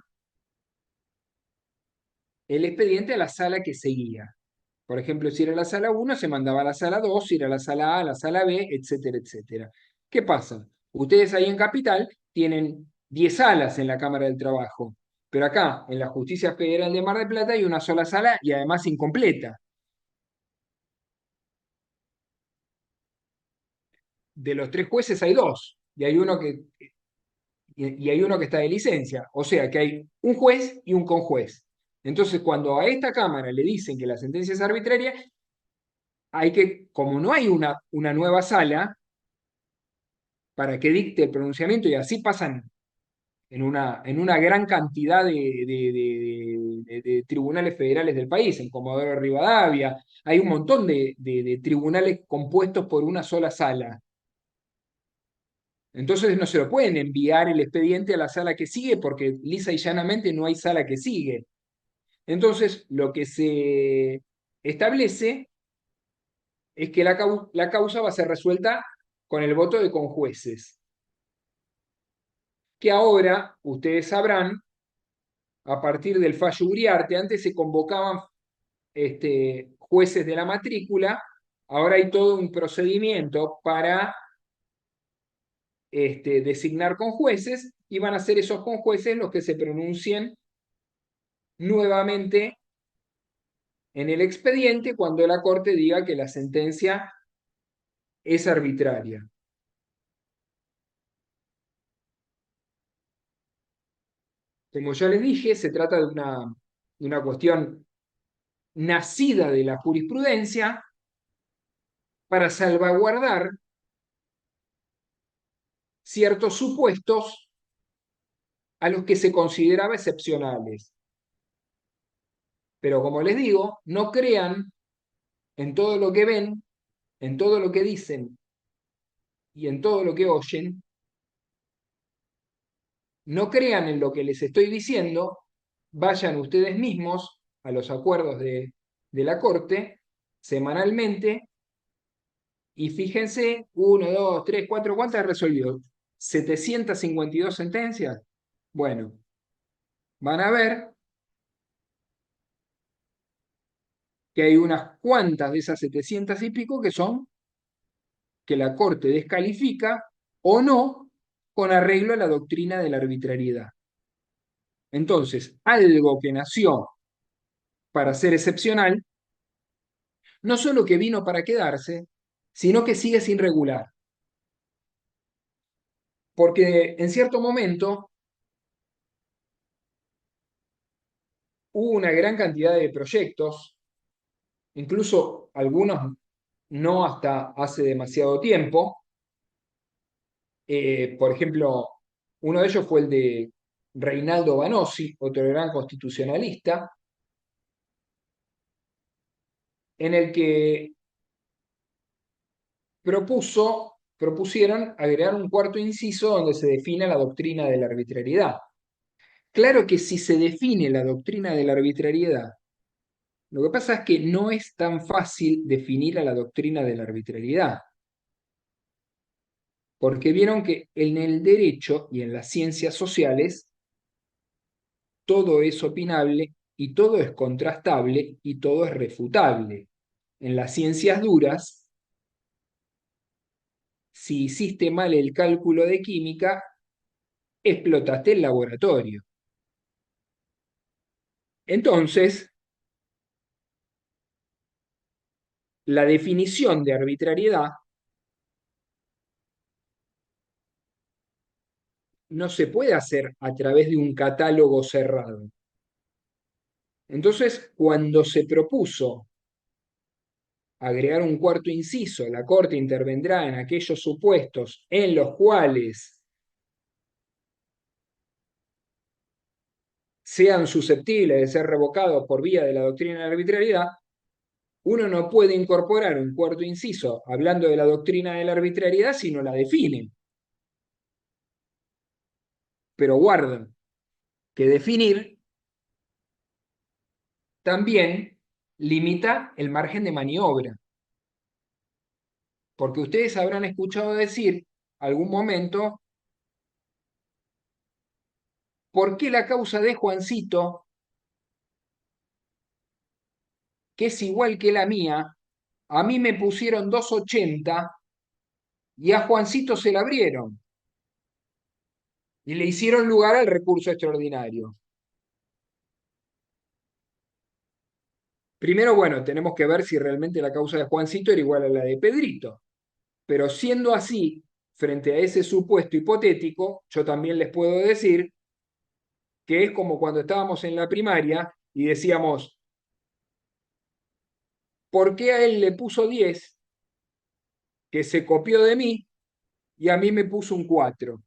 el expediente a la sala que seguía. Por ejemplo, si era la sala 1, se mandaba a la sala 2, si era la sala A, la sala B, etcétera, etcétera. ¿Qué pasa? Ustedes ahí en Capital tienen 10 salas en la Cámara del Trabajo, pero acá, en la Justicia Federal de Mar del Plata, hay una sola sala y además incompleta. De los 3 jueces hay 2, y hay uno que está de licencia. O sea que hay un juez y un conjuez. Entonces, cuando a esta Cámara le dicen que la sentencia es arbitraria, hay que, como no hay una nueva sala para que dicte el pronunciamiento, y así pasan en una gran cantidad de tribunales federales del país, en Comodoro Rivadavia, hay un montón de tribunales compuestos por una sola sala. Entonces no se lo pueden enviar el expediente a la sala que sigue porque lisa y llanamente no hay sala que sigue. Entonces lo que se establece es que la causa va a ser resuelta con el voto de conjueces, que ahora ustedes sabrán, a partir del fallo Uriarte, antes se convocaban jueces de la matrícula, ahora hay todo un procedimiento para designar conjueces y van a ser esos conjueces los que se pronuncien nuevamente en el expediente cuando la Corte diga que la sentencia es arbitraria. Como ya les dije, se trata de una cuestión nacida de la jurisprudencia para salvaguardar ciertos supuestos a los que se consideraba excepcionales. Pero como les digo, no crean en todo lo que ven, en todo lo que dicen y en todo lo que oyen. No crean en lo que les estoy diciendo, vayan ustedes mismos a los acuerdos de la Corte semanalmente y fíjense, 1, 2, 3, 4, ¿cuántas resolvió? ¿752 sentencias? Bueno, van a ver que hay unas cuantas de esas 700 y pico que son que la Corte descalifica o no con arreglo a la doctrina de la arbitrariedad. Entonces, algo que nació para ser excepcional, no solo que vino para quedarse, sino que sigue sin regular. Porque en cierto momento hubo una gran cantidad de proyectos, incluso algunos no hasta hace demasiado tiempo. Por ejemplo, uno de ellos fue el de Reinaldo Vanossi, otro gran constitucionalista, en el que propusieron agregar un cuarto inciso donde se define la doctrina de la arbitrariedad. Claro que si se define la doctrina de la arbitrariedad Lo que pasa es que no es tan fácil definir a la doctrina de la arbitrariedad, porque vieron que en el derecho y en las ciencias sociales todo es opinable y todo es contrastable y todo es refutable. En las ciencias duras, si hiciste mal el cálculo de química, explotaste el laboratorio. Entonces, la definición de arbitrariedad no se puede hacer a través de un catálogo cerrado. Entonces, cuando se propuso agregar un cuarto inciso, la Corte intervendrá en aquellos supuestos en los cuales sean susceptibles de ser revocados por vía de la doctrina de la arbitrariedad, uno no puede incorporar un cuarto inciso hablando de la doctrina de la arbitrariedad si no la define. Pero guardan que definir también limita el margen de maniobra. Porque ustedes habrán escuchado decir algún momento, ¿por qué la causa de Juancito, que es igual que la mía, a mí me pusieron 280 y a Juancito se la abrieron y le hicieron lugar al recurso extraordinario? Primero, bueno, tenemos que ver si realmente la causa de Juancito era igual a la de Pedrito. Pero siendo así, frente a ese supuesto hipotético, yo también les puedo decir que es como cuando estábamos en la primaria y decíamos, ¿por qué a él le puso 10, que se copió de mí, y a mí me puso un 4?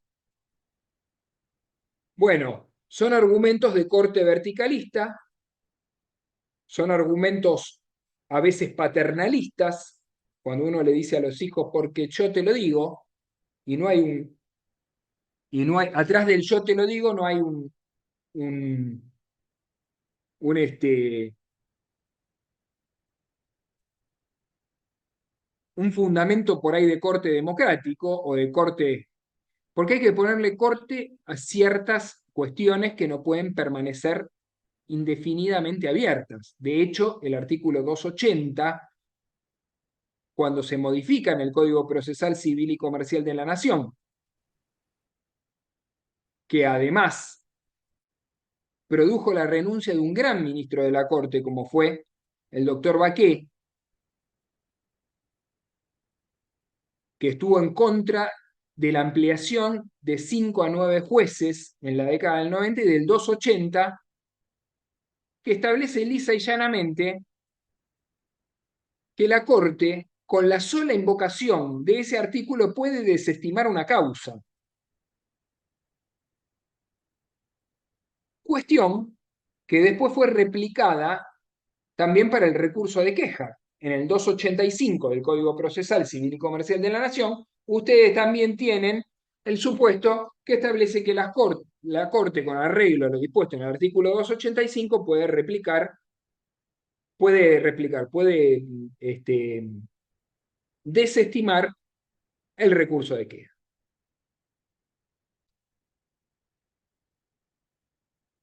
Bueno, son argumentos de corte verticalista, son argumentos a veces paternalistas, cuando uno le dice a los hijos, porque yo te lo digo, y no hay un, y no hay, atrás del yo te lo digo, no hay un, un, un fundamento por ahí de corte democrático o de corte, porque hay que ponerle corte a ciertas cuestiones que no pueden permanecer indefinidamente abiertas. De hecho, el artículo 280, cuando se modifica en el Código Procesal Civil y Comercial de la Nación, que además produjo la renuncia de un gran ministro de la Corte, como fue el doctor Baqué, que estuvo en contra de la ampliación de 5 a 9 jueces en la década del 90 y del 280, que establece lisa y llanamente que la Corte, con la sola invocación de ese artículo, puede desestimar una causa. Cuestión que después fue replicada también para el recurso de queja. En el 285 del Código Procesal Civil y Comercial de la Nación, ustedes también tienen el supuesto que establece que la Corte, con arreglo a lo dispuesto en el artículo 285, puede desestimar el recurso de queja.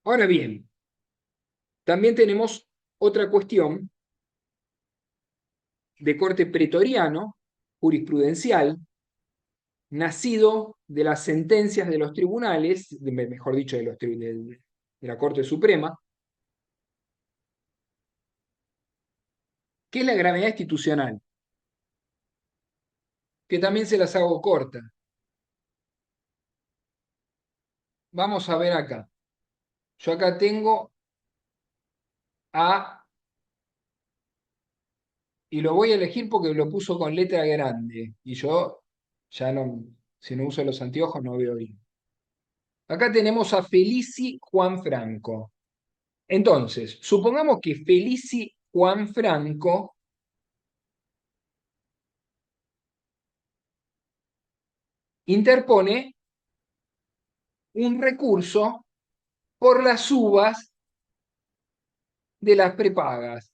Ahora bien, también tenemos otra cuestión de corte pretoriano, jurisprudencial, nacido de las sentencias de los tribunales, mejor dicho, de la Corte Suprema, que es la gravedad institucional, que también se las hago corta. Vamos a ver acá. Yo acá tengo A, y lo voy a elegir porque lo puso con letra grande, y yo ya no, si no uso los anteojos no veo bien. Acá tenemos a Felici Juan Franco. Entonces, supongamos que Felici Juan Franco interpone un recurso por las uvas de las prepagas.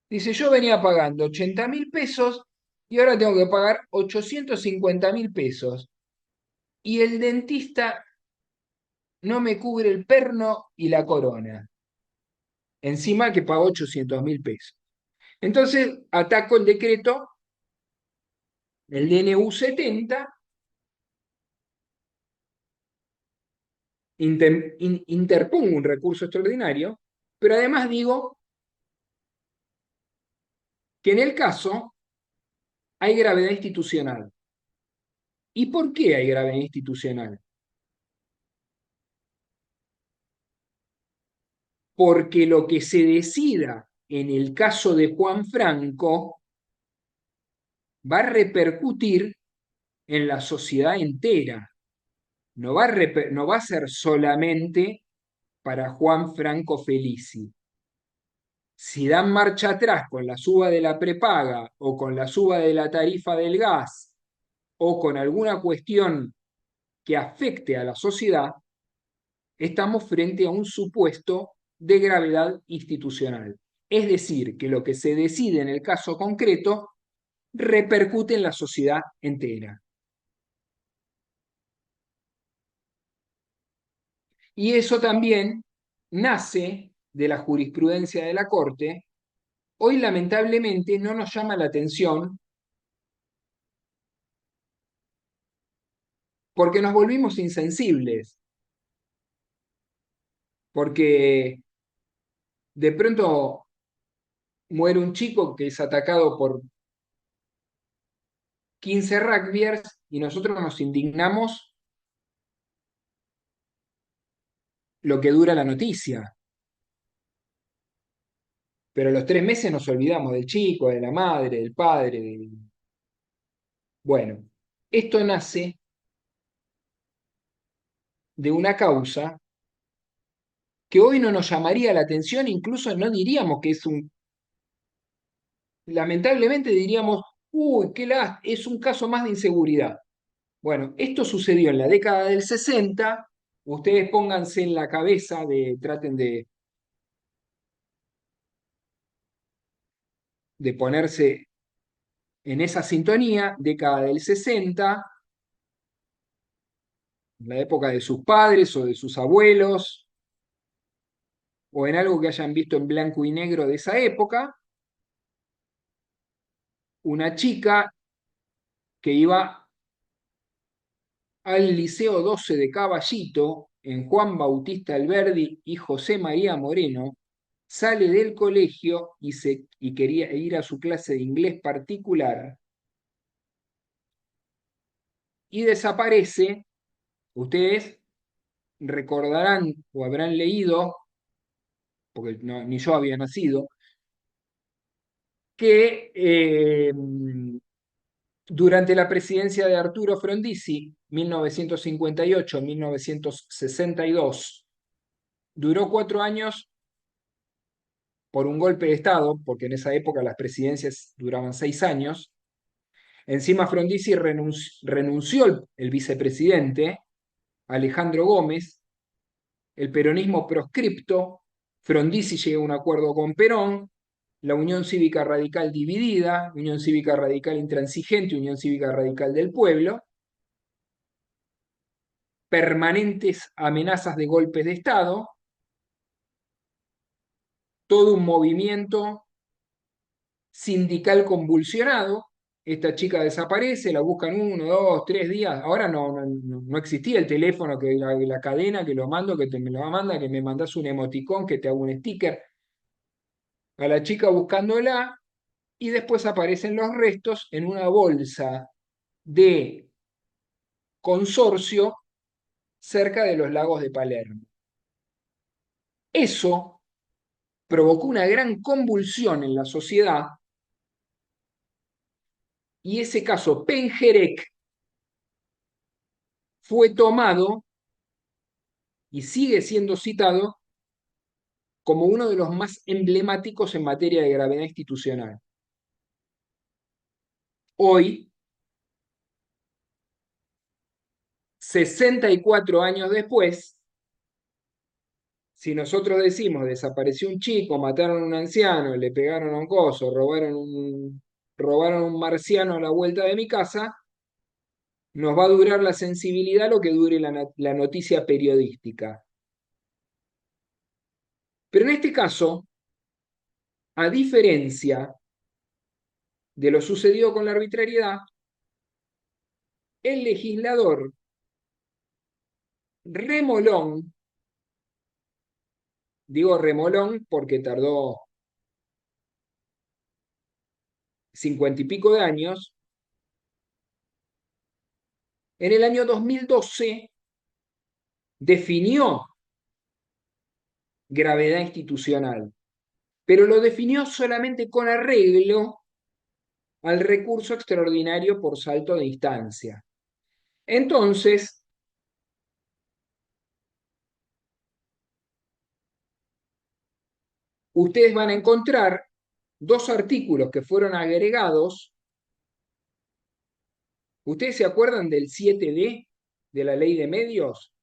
Dice, yo venía pagando 80.000 pesos y ahora tengo que pagar 850.000 pesos. Y el dentista no me cubre el perno y la corona. Encima que pagó 800.000 pesos. Entonces ataco el decreto, el DNU 70, interpongo un recurso extraordinario, pero además digo que en el caso hay gravedad institucional. ¿Y por qué hay gravedad institucional? Porque lo que se decida en el caso de Juan Franco va a repercutir en la sociedad entera. No va a ser solamente para Juan Franco Felici. Si dan marcha atrás con la suba de la prepaga o con la suba de la tarifa del gas o con alguna cuestión que afecte a la sociedad, estamos frente a un supuesto de gravedad institucional. Es decir, que lo que se decide en el caso concreto repercute en la sociedad entera. Y eso también nace de la jurisprudencia de la Corte. Hoy lamentablemente no nos llama la atención porque nos volvimos insensibles, porque de pronto muere un chico que es atacado por 15 rugbyers y nosotros nos indignamos lo que dura la noticia. Pero a los 3 meses nos olvidamos del chico, de la madre, del padre. Bueno, esto nace de una causa que hoy no nos llamaría la atención, incluso no diríamos que es un, lamentablemente diríamos, uy, es un caso más de inseguridad. Bueno, esto sucedió en la década del 60. Ustedes pónganse en la cabeza, traten de ponerse en esa sintonía, década del 60, la época de sus padres o de sus abuelos, o en algo que hayan visto en blanco y negro de esa época, una chica que iba al Liceo 12 de Caballito, en Juan Bautista Alberdi y José María Moreno, sale del colegio y quería ir a su clase de inglés particular y desaparece. Ustedes recordarán o habrán leído, porque ni yo había nacido, que durante la presidencia de Arturo Frondizi, 1958-1962, duró 4 años por un golpe de Estado, porque en esa época las presidencias duraban 6 años. Encima Frondizi renunció el vicepresidente, Alejandro Gómez, el peronismo proscripto, Frondizi llega a un acuerdo con Perón, la Unión Cívica Radical dividida, Unión Cívica Radical intransigente, Unión Cívica Radical del Pueblo, permanentes amenazas de golpes de Estado, todo un movimiento sindical convulsionado. Esta chica desaparece, la buscan 1, 2, 3 días. Ahora no existía el teléfono, que la cadena, que lo mando, me lo manda, que me mandas un emoticón, que te hago un sticker. A la chica buscándola y después aparecen los restos en una bolsa de consorcio cerca de los lagos de Palermo. Eso provocó una gran convulsión en la sociedad y ese caso Pengerek fue tomado y sigue siendo citado como uno de los más emblemáticos en materia de gravedad institucional. Hoy, 64 años después, Si nosotros decimos desapareció un chico, mataron a un anciano, le pegaron a un coso, robaron un marciano a la vuelta de mi casa, nos va a durar la sensibilidad lo que dure la noticia periodística. Pero en este caso, a diferencia de lo sucedido con la arbitrariedad, el legislador remolón, digo remolón porque tardó 50 y pico de años, en el año 2012 definió gravedad institucional, pero lo definió solamente con arreglo al recurso extraordinario por salto de instancia. Entonces, ustedes van a encontrar dos artículos que fueron agregados. ¿Ustedes se acuerdan del 7D de la Ley de Medios?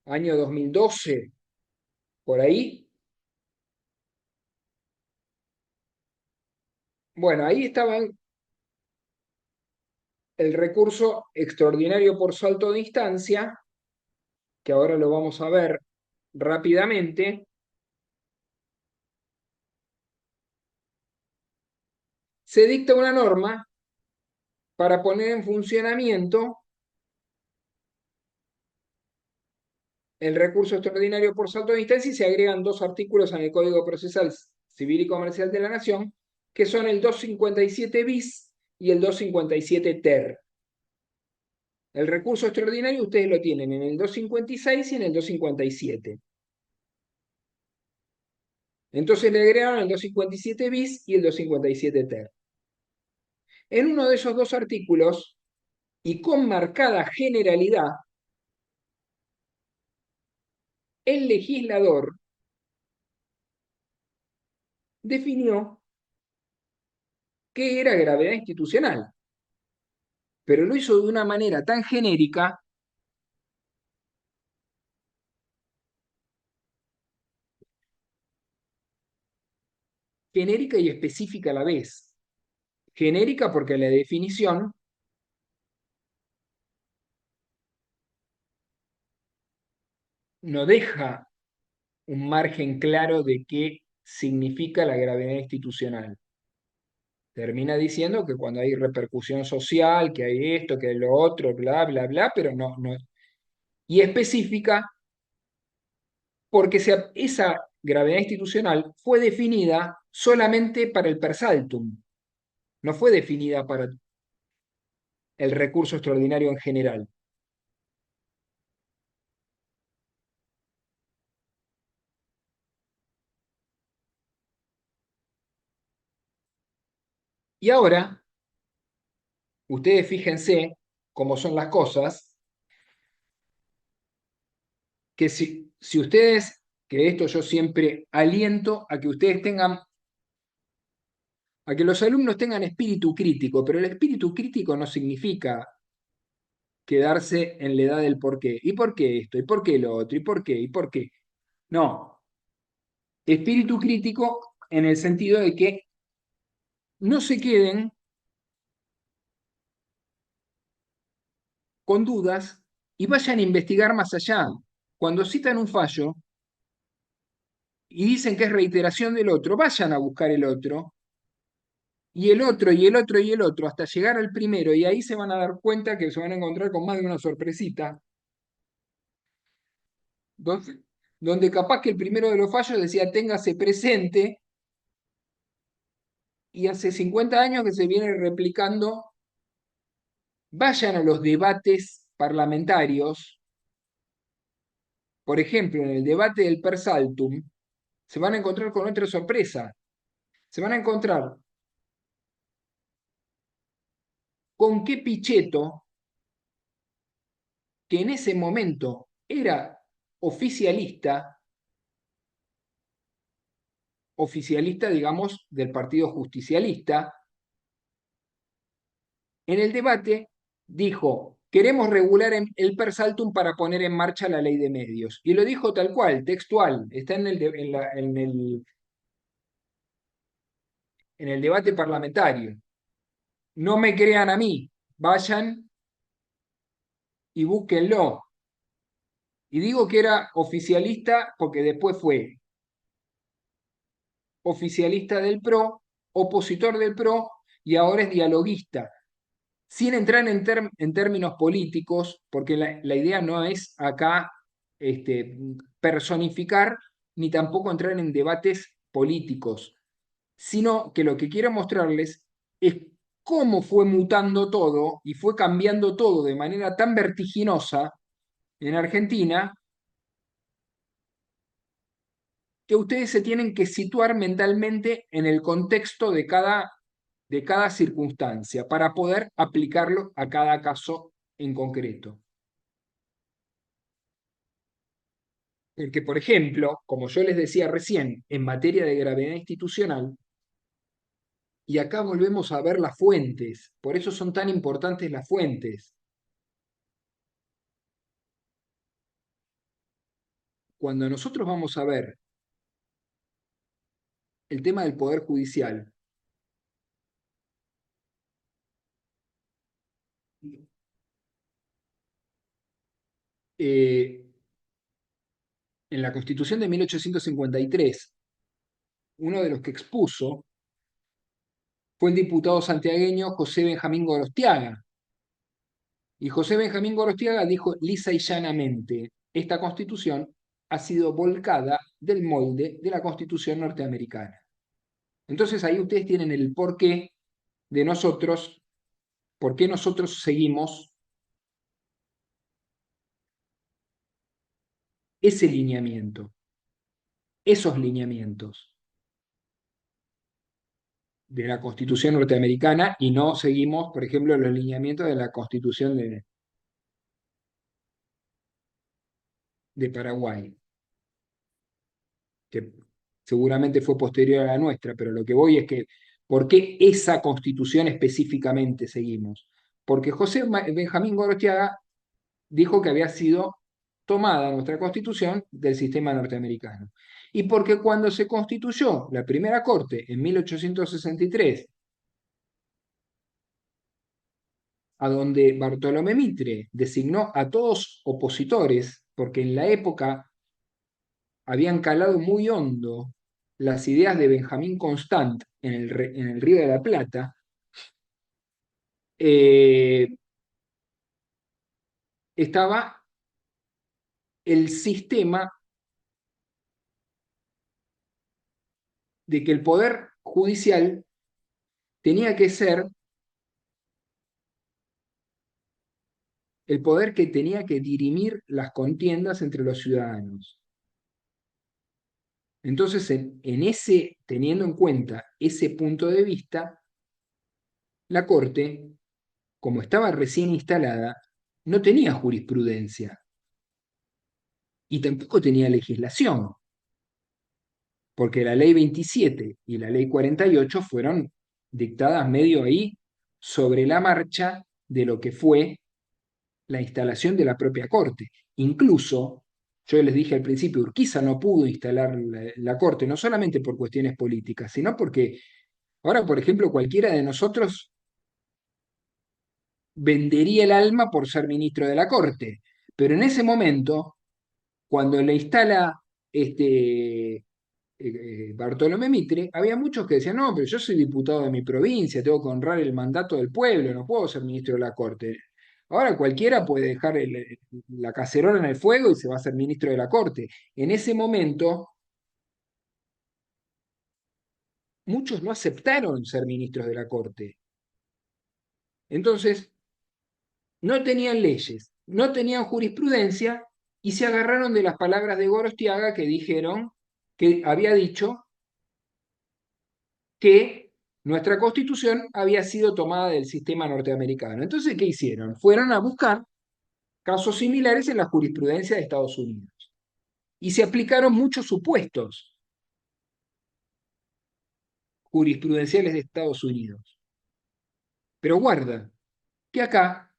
Año 2012, por ahí. Bueno, ahí estaba el recurso extraordinario por salto de instancia, que ahora lo vamos a ver rápidamente. Se dicta una norma para poner en funcionamiento el recurso extraordinario por salto de instancia y se agregan dos artículos en el Código Procesal Civil y Comercial de la Nación, que son el 257 bis y el 257 ter. El recurso extraordinario ustedes lo tienen en el 256 y en el 257. Entonces le agregaron el 257 bis y el 257 ter. En uno de esos dos artículos, y con marcada generalidad, el legislador definió qué era gravedad institucional, pero lo hizo de una manera tan genérica, genérica y específica a la vez. Genérica porque la definición no deja un margen claro de qué significa la gravedad institucional. Termina diciendo que cuando hay repercusión social, que hay esto, que hay lo otro, bla, bla, bla, pero no. Y específica porque esa gravedad institucional fue definida solamente para el per saltum, no fue definida para el recurso extraordinario en general. Y ahora, ustedes fíjense cómo son las cosas, que si ustedes, que esto yo siempre aliento a que ustedes tengan, a que los alumnos tengan espíritu crítico, pero el espíritu crítico no significa quedarse en la edad del por qué. ¿Y por qué esto? ¿Y por qué lo otro? ¿Y por qué? ¿Y por qué? No. Espíritu crítico en el sentido de que no se queden con dudas y vayan a investigar más allá. Cuando citan un fallo y dicen que es reiteración del otro, vayan a buscar el otro, y el otro, y el otro, y el otro, hasta llegar al primero, y ahí se van a dar cuenta que se van a encontrar con más de una sorpresita, donde, donde capaz que el primero de los fallos decía téngase presente, y hace 50 años que se viene replicando. Vayan a los debates parlamentarios, por ejemplo, en el debate del per saltum, se van a encontrar con otra sorpresa. Se van a encontrar con qué Pichetto, que en ese momento era oficialista, oficialista, digamos, del Partido Justicialista, en el debate dijo queremos regular el per saltum para poner en marcha la ley de medios. Y lo dijo tal cual, textual, está en el debate parlamentario. No me crean a mí, vayan y búsquenlo. Y digo que era oficialista porque después fue oficialista del PRO, opositor del PRO y ahora es dialoguista. Sin entrar en términos políticos, porque la idea no es acá personificar ni tampoco entrar en debates políticos, sino que lo que quiero mostrarles es cómo fue mutando todo y fue cambiando todo de manera tan vertiginosa en Argentina que ustedes se tienen que situar mentalmente en el contexto de cada circunstancia para poder aplicarlo a cada caso en concreto. Porque, por ejemplo, como yo les decía recién, en materia de gravedad institucional, y acá volvemos a ver las fuentes, por eso son tan importantes las fuentes. Cuando nosotros vamos a ver el tema del Poder Judicial, eh, en la Constitución de 1853, uno de los que expuso fue el diputado santiagueño José Benjamín Gorostiaga. Y José Benjamín Gorostiaga dijo lisa y llanamente, esta Constitución ha sido volcada del molde de la Constitución norteamericana. Entonces ahí ustedes tienen el porqué de nosotros, por qué nosotros seguimos ese lineamiento, esos lineamientos de la Constitución norteamericana y no seguimos, por ejemplo, los lineamientos de la Constitución de Paraguay, que seguramente fue posterior a la nuestra, pero lo que voy es que, ¿por qué esa Constitución específicamente seguimos? Porque José Benjamín Gorostiaga dijo que había sido tomada nuestra Constitución del sistema norteamericano. Y porque cuando se constituyó la primera Corte en 1863, a donde Bartolomé Mitre designó a todos opositores, porque en la época habían calado muy hondo las ideas de Benjamín Constant en el Río de la Plata, eh, estaba el sistema de que el poder judicial tenía que ser el poder que tenía que dirimir las contiendas entre los ciudadanos. Entonces, teniendo en cuenta ese punto de vista, la Corte, como estaba recién instalada, no tenía jurisprudencia y tampoco tenía legislación, porque la ley 27 y la ley 48 fueron dictadas medio ahí sobre la marcha de lo que fue la instalación de la propia Corte. Incluso, yo les dije al principio, Urquiza no pudo instalar la Corte, no solamente por cuestiones políticas, sino porque ahora, por ejemplo, cualquiera de nosotros vendería el alma por ser ministro de la Corte. Pero en ese momento, cuando le instala Bartolomé Mitre, había muchos que decían, no, pero yo soy diputado de mi provincia, tengo que honrar el mandato del pueblo, no puedo ser ministro de la Corte. Ahora cualquiera puede dejar la cacerola en el fuego y se va a ser ministro de la Corte. En ese momento, muchos no aceptaron ser ministros de la Corte. Entonces, no tenían leyes, no tenían jurisprudencia y se agarraron de las palabras de Gorostiaga que dijeron, que había dicho que nuestra constitución había sido tomada del sistema norteamericano. Entonces, ¿qué hicieron? Fueron a buscar casos similares en la jurisprudencia de Estados Unidos. Y se aplicaron muchos supuestos jurisprudenciales de Estados Unidos. Pero guarda, que acá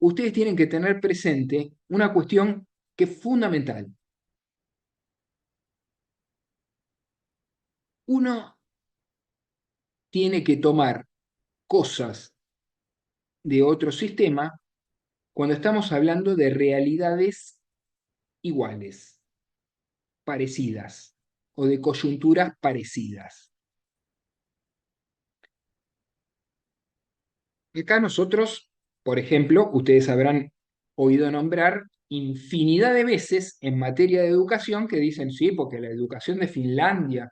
ustedes tienen que tener presente una cuestión que es fundamental. Uno tiene que tomar cosas de otro sistema cuando estamos hablando de realidades iguales, parecidas, o de coyunturas parecidas. Acá nosotros, por ejemplo, ustedes habrán oído nombrar infinidad de veces en materia de educación que dicen, sí, porque la educación de Finlandia.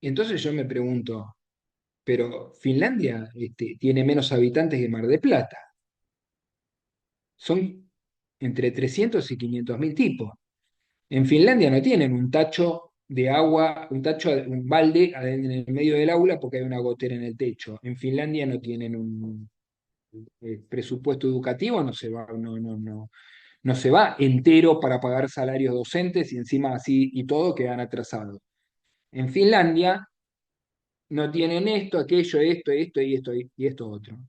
Y entonces yo me pregunto, pero Finlandia tiene menos habitantes que Mar del Plata. Son entre 300 y 500 mil tipos. En Finlandia no tienen un tacho de agua, un balde en el medio del aula porque hay una gotera en el techo. En Finlandia no tienen un presupuesto educativo, no se va entero para pagar salarios docentes y encima así y todo quedan atrasados. En Finlandia no tienen esto y esto otro.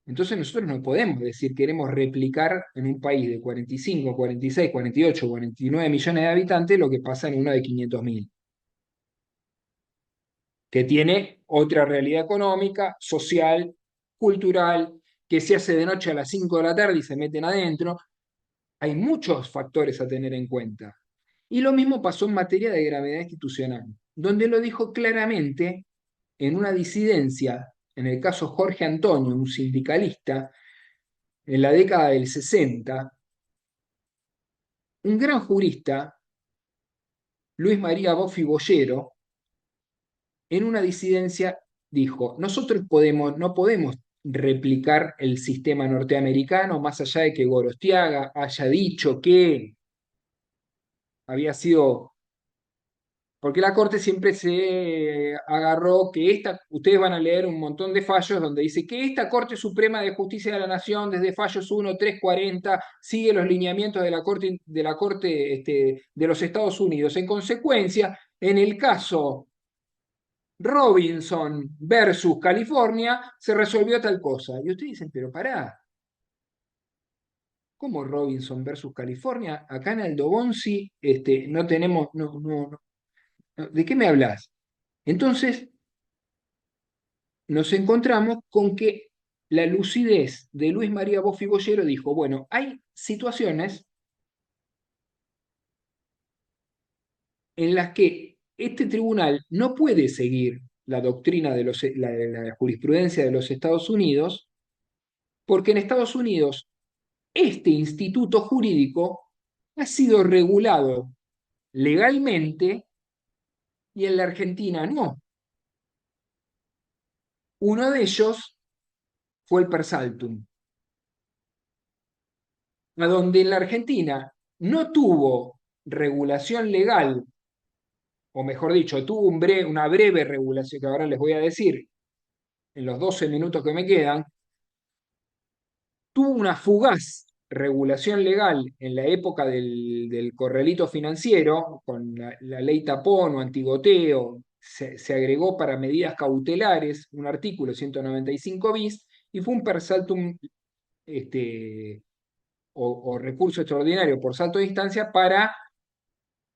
Entonces nosotros no podemos decir queremos replicar en un país de 45, 46, 48, 49 millones de habitantes lo que pasa en uno de 500.000, que tiene otra realidad económica, social, cultural, que se hace de noche a las 5 de la tarde y se meten adentro. Hay muchos factores a tener en cuenta. Y lo mismo pasó en materia de gravedad institucional, donde lo dijo claramente en una disidencia, en el caso Jorge Antonio, un sindicalista, en la década del 60, un gran jurista, Luis María Boffi Boyero, en una disidencia dijo, nosotros no podemos replicar el sistema norteamericano más allá de que Gorostiaga haya dicho que había sido, porque la Corte siempre se agarró que ustedes van a leer un montón de fallos donde dice que esta Corte Suprema de Justicia de la Nación, desde fallos 1, 3, 40, sigue los lineamientos de la Corte de los Estados Unidos. En consecuencia, en el caso Robinson versus California, se resolvió tal cosa. Y ustedes dicen, pero pará, ¿cómo Robinson versus California? Acá en Aldo Bonzi no tenemos, ¿de qué me hablas? Entonces nos encontramos con que la lucidez de Luis María Boffi Boyero dijo, bueno, hay situaciones en las que este tribunal no puede seguir la doctrina la jurisprudencia de los Estados Unidos, porque en Estados Unidos este instituto jurídico ha sido regulado legalmente y en la Argentina no. Uno de ellos fue el per saltum, a donde en la Argentina no tuvo regulación legal, o mejor dicho, tuvo una breve regulación, que ahora les voy a decir en los 12 minutos que me quedan, tuvo una fugaz regulación legal en la época del corralito financiero, con la ley tapón o antigoteo, se agregó para medidas cautelares un artículo 195 bis y fue un per saltum o recurso extraordinario por salto de distancia para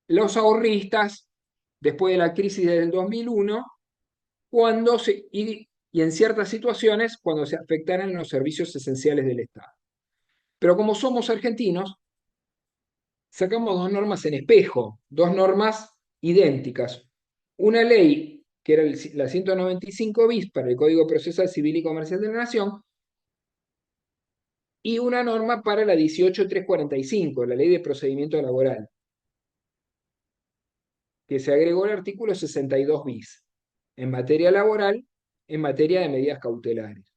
los ahorristas después de la crisis del 2001 y en ciertas situaciones cuando se afectaran los servicios esenciales del Estado. Pero como somos argentinos, sacamos dos normas en espejo, dos normas idénticas. Una ley, que era la 195 bis para el Código Procesal Civil y Comercial de la Nación, y una norma para la 18345, la Ley de Procedimiento Laboral, que se agregó el artículo 62 bis, en materia laboral, en materia de medidas cautelares.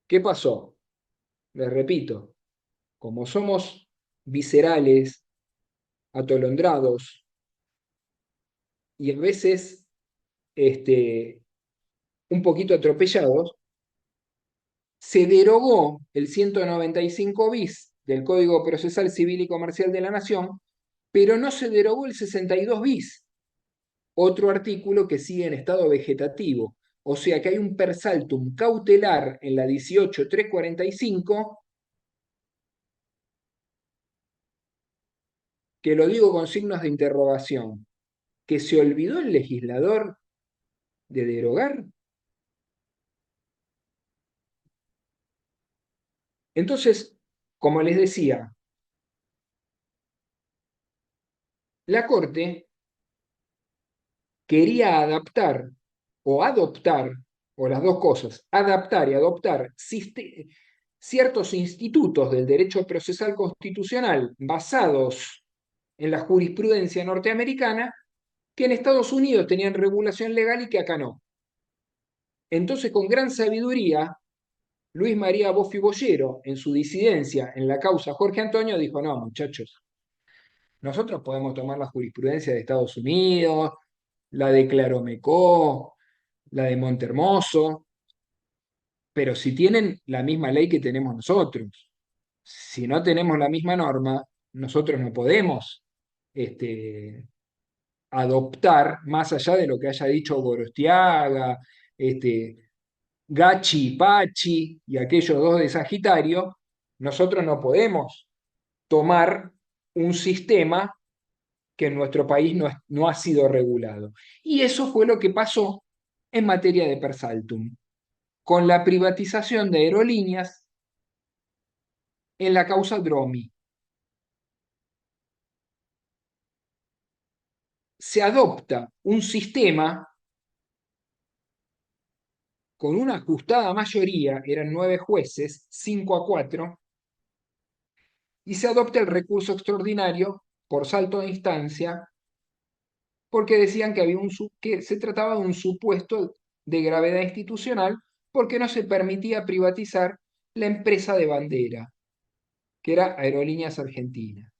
¿Qué pasó? Les repito, como somos viscerales, atolondrados y a veces un poquito atropellados, se derogó el 195 bis del Código Procesal Civil y Comercial de la Nación, pero no se derogó el 62 bis, otro artículo que sigue en estado vegetativo. O sea que hay un per saltum cautelar en la 18.345, que lo digo con signos de interrogación, que se olvidó el legislador de derogar. Entonces, como les decía, la Corte quería adaptar o adoptar, o las dos cosas, adaptar y adoptar ciertos institutos del derecho procesal constitucional basados en la jurisprudencia norteamericana que en Estados Unidos tenían regulación legal y que acá no. Entonces, con gran sabiduría, Luis María Boffi Boyero, en su disidencia en la causa Jorge Antonio, dijo, no, muchachos, nosotros podemos tomar la jurisprudencia de Estados Unidos, la de Claromecó, la de Montermoso, pero si tienen la misma ley que tenemos nosotros, si no tenemos la misma norma, nosotros no podemos adoptar, más allá de lo que haya dicho Gorostiaga, Gachi, Pachi y aquellos dos de Sagitario, nosotros no podemos tomar un sistema que en nuestro país no ha sido regulado. Y eso fue lo que pasó en materia de per saltum, con la privatización de aerolíneas en la causa Dromi. Se adopta un sistema con una ajustada mayoría, eran 9 jueces, 5-4, y se adopta el recurso extraordinario por salto de instancia, porque decían que, que se trataba de un supuesto de gravedad institucional, porque no se permitía privatizar la empresa de bandera, que era Aerolíneas Argentinas.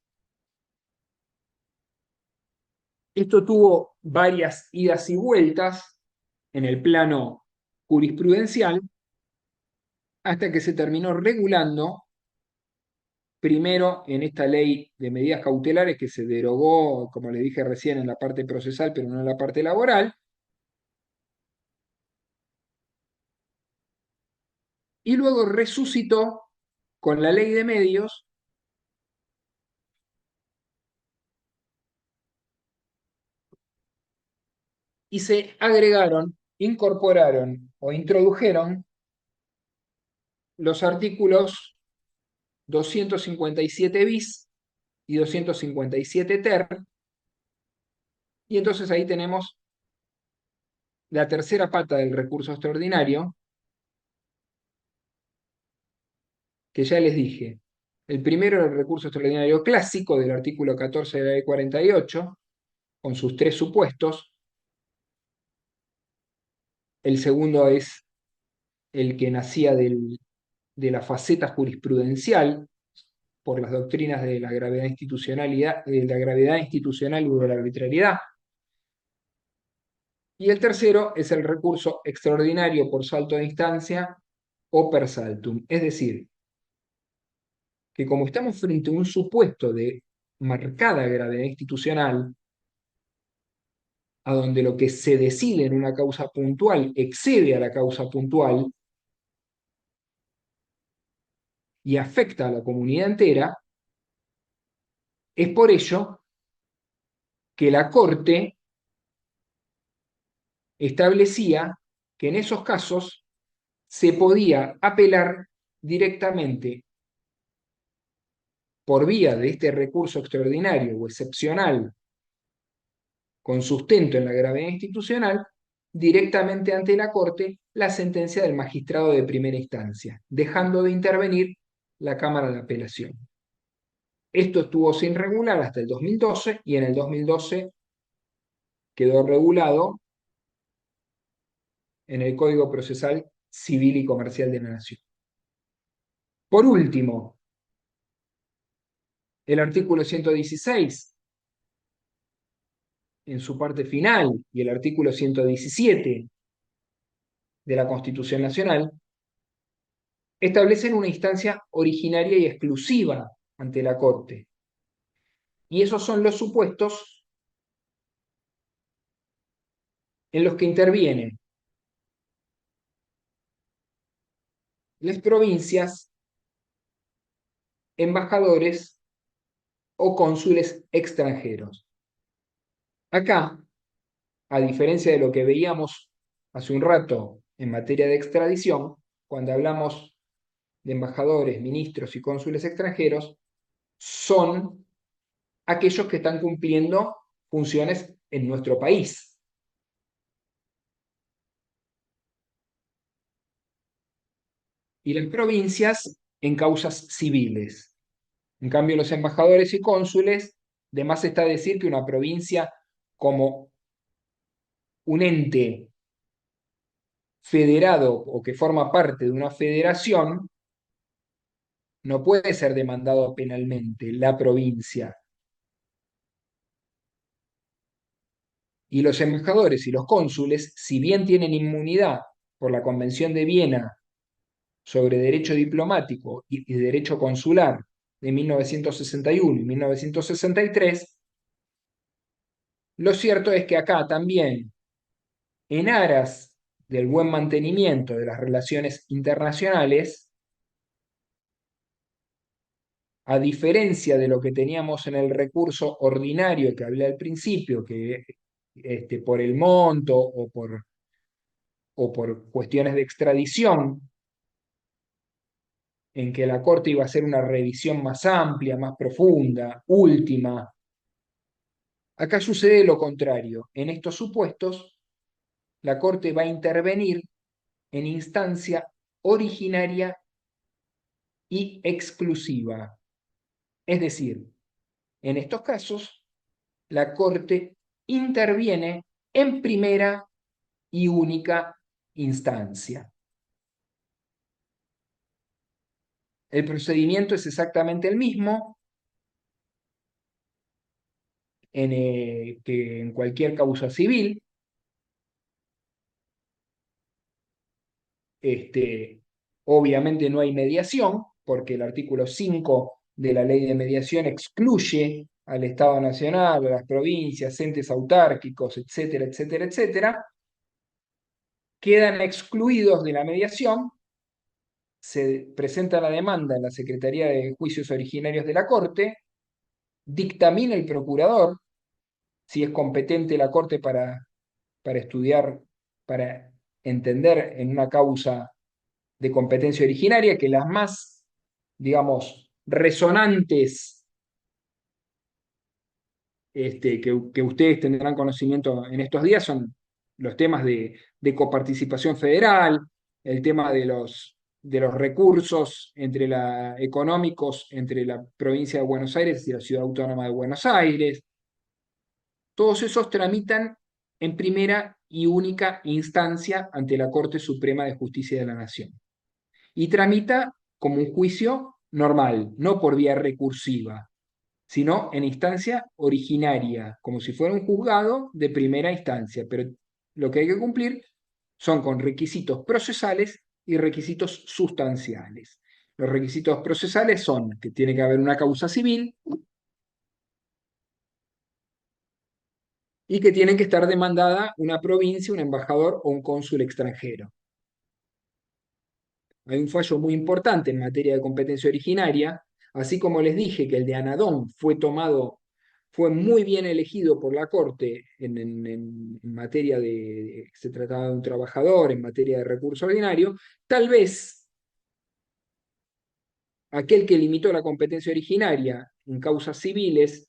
Esto tuvo varias idas y vueltas en el plano jurisprudencial, hasta que se terminó regulando, primero en esta ley de medidas cautelares que se derogó, como le dije recién, en la parte procesal, pero no en la parte laboral, y luego resucitó con la ley de medios, y se agregaron, incorporaron o introdujeron los artículos 257 bis y 257 ter, y entonces ahí tenemos la tercera pata del recurso extraordinario, que ya les dije. El primero era el recurso extraordinario clásico del artículo 14 de la ley 48, con sus 3 supuestos. El segundo es el que nacía de la faceta jurisprudencial por las doctrinas de la gravedad institucionalidad, de la gravedad institucional y de la arbitrariedad. Y el tercero es el recurso extraordinario por salto de instancia o per saltum. Es decir, que como estamos frente a un supuesto de marcada gravedad institucional, a donde lo que se decide en una causa puntual excede a la causa puntual y afecta a la comunidad entera, es por ello que la Corte establecía que en esos casos se podía apelar directamente por vía de este recurso extraordinario o excepcional con sustento en la gravedad institucional, directamente ante la Corte la sentencia del magistrado de primera instancia, dejando de intervenir la Cámara de Apelación. Esto estuvo sin regular hasta el 2012 y en el 2012 quedó regulado en el Código Procesal Civil y Comercial de la Nación. Por último, el artículo 116 en su parte final y el artículo 117 de la Constitución Nacional establecen una instancia originaria y exclusiva ante la Corte. Y esos son los supuestos en los que interviene las provincias, embajadores o cónsules extranjeros. Acá, a diferencia de lo que veíamos hace un rato en materia de extradición, cuando hablamos de embajadores, ministros y cónsules extranjeros, son aquellos que están cumpliendo funciones en nuestro país. Y las provincias en causas civiles. En cambio, los embajadores y cónsules, de más está decir que una provincia como un ente federado o que forma parte de una federación, no puede ser demandado penalmente la provincia. Y los embajadores y los cónsules, si bien tienen inmunidad por la Convención de Viena sobre Derecho Diplomático y Derecho Consular de 1961 y 1963, lo cierto es que acá también, en aras del buen mantenimiento de las relaciones internacionales, a diferencia de lo que teníamos en el recurso ordinario que hablé al principio, que por el monto o por cuestiones de extradición, en que la Corte iba a hacer una revisión más amplia, más profunda, última. Acá sucede lo contrario. En estos supuestos, la Corte va a intervenir en instancia originaria y exclusiva. Es decir, en estos casos, la Corte interviene en primera y única instancia. El procedimiento es exactamente el mismo que en cualquier causa civil. Obviamente no hay mediación, porque el artículo 5 de la ley de mediación excluye al Estado Nacional, a las provincias, entes autárquicos, etcétera, etcétera, etcétera. Quedan excluidos de la mediación, se presenta la demanda en la Secretaría de Juicios Originarios de la Corte, dictamina el procurador si es competente la Corte para estudiar, para entender en una causa de competencia originaria, que las más, digamos, resonantes que ustedes tendrán conocimiento en estos días son los temas de coparticipación federal, el tema de los recursos económicos entre la provincia de Buenos Aires y la ciudad autónoma de Buenos Aires. Todos esos tramitan en primera y única instancia ante la Corte Suprema de Justicia de la Nación. Y tramita como un juicio normal, no por vía recursiva, sino en instancia originaria, como si fuera un juzgado de primera instancia. Pero lo que hay que cumplir son con requisitos procesales y requisitos sustanciales. Los requisitos procesales son que tiene que haber una causa civil y que tiene que estar demandada una provincia, un embajador o un cónsul extranjero. Hay un fallo muy importante en materia de competencia originaria, así como les dije que el de Anadón fue muy bien elegido por la Corte en materia se trataba de un trabajador, en materia de recurso ordinario. Tal vez aquel que limitó la competencia originaria en causas civiles,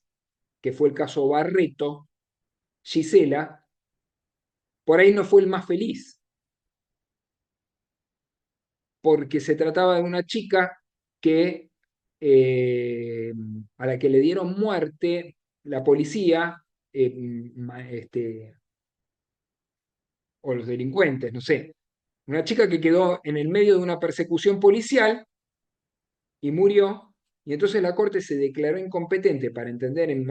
que fue el caso Barreto, Gisela, por ahí no fue el más feliz, porque se trataba de una chica que, eh, a la que le dieron muerte la policía, o los delincuentes, no sé. Una chica que quedó en el medio de una persecución policial y murió, y entonces la Corte se declaró incompetente para entender en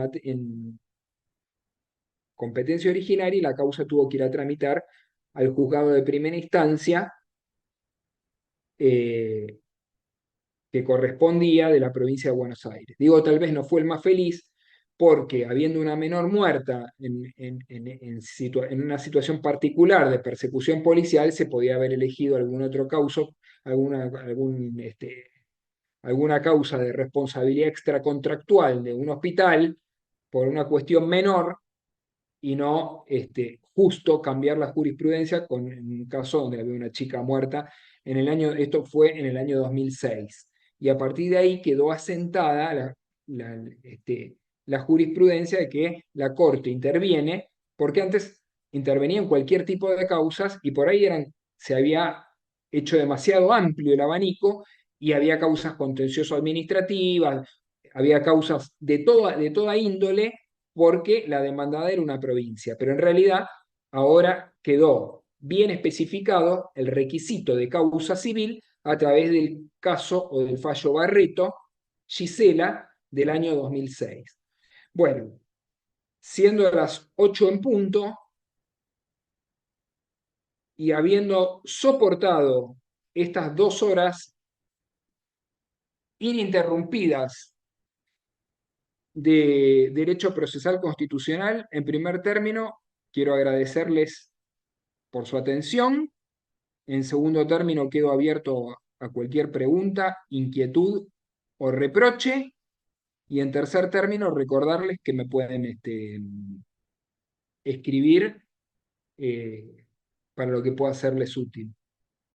competencia originaria y la causa tuvo que ir a tramitar al juzgado de primera instancia, eh, que correspondía de la provincia de Buenos Aires. Digo, tal vez no fue el más feliz, porque habiendo una menor muerta en una situación particular de persecución policial, se podía haber elegido algún otro causa, alguna causa de responsabilidad extracontractual de un hospital por una cuestión menor y no justo cambiar la jurisprudencia con un caso donde había una chica muerta esto fue en el año 2006. Y a partir de ahí quedó asentada la, la jurisprudencia de que la Corte interviene, porque antes intervenía en cualquier tipo de causas y por ahí se había hecho demasiado amplio el abanico y había causas contencioso-administrativas, había causas de toda índole porque la demandada era una provincia, pero en realidad ahora quedó bien especificado el requisito de causa civil a través del caso o del fallo Barreto, Gisela, del año 2006. Bueno, siendo las 8 en punto y habiendo soportado estas 2 horas ininterrumpidas de derecho procesal constitucional, en primer término, quiero agradecerles por su atención. En segundo término, quedo abierto a cualquier pregunta, inquietud o reproche. Y en tercer término, recordarles que me pueden escribir para lo que pueda serles útil.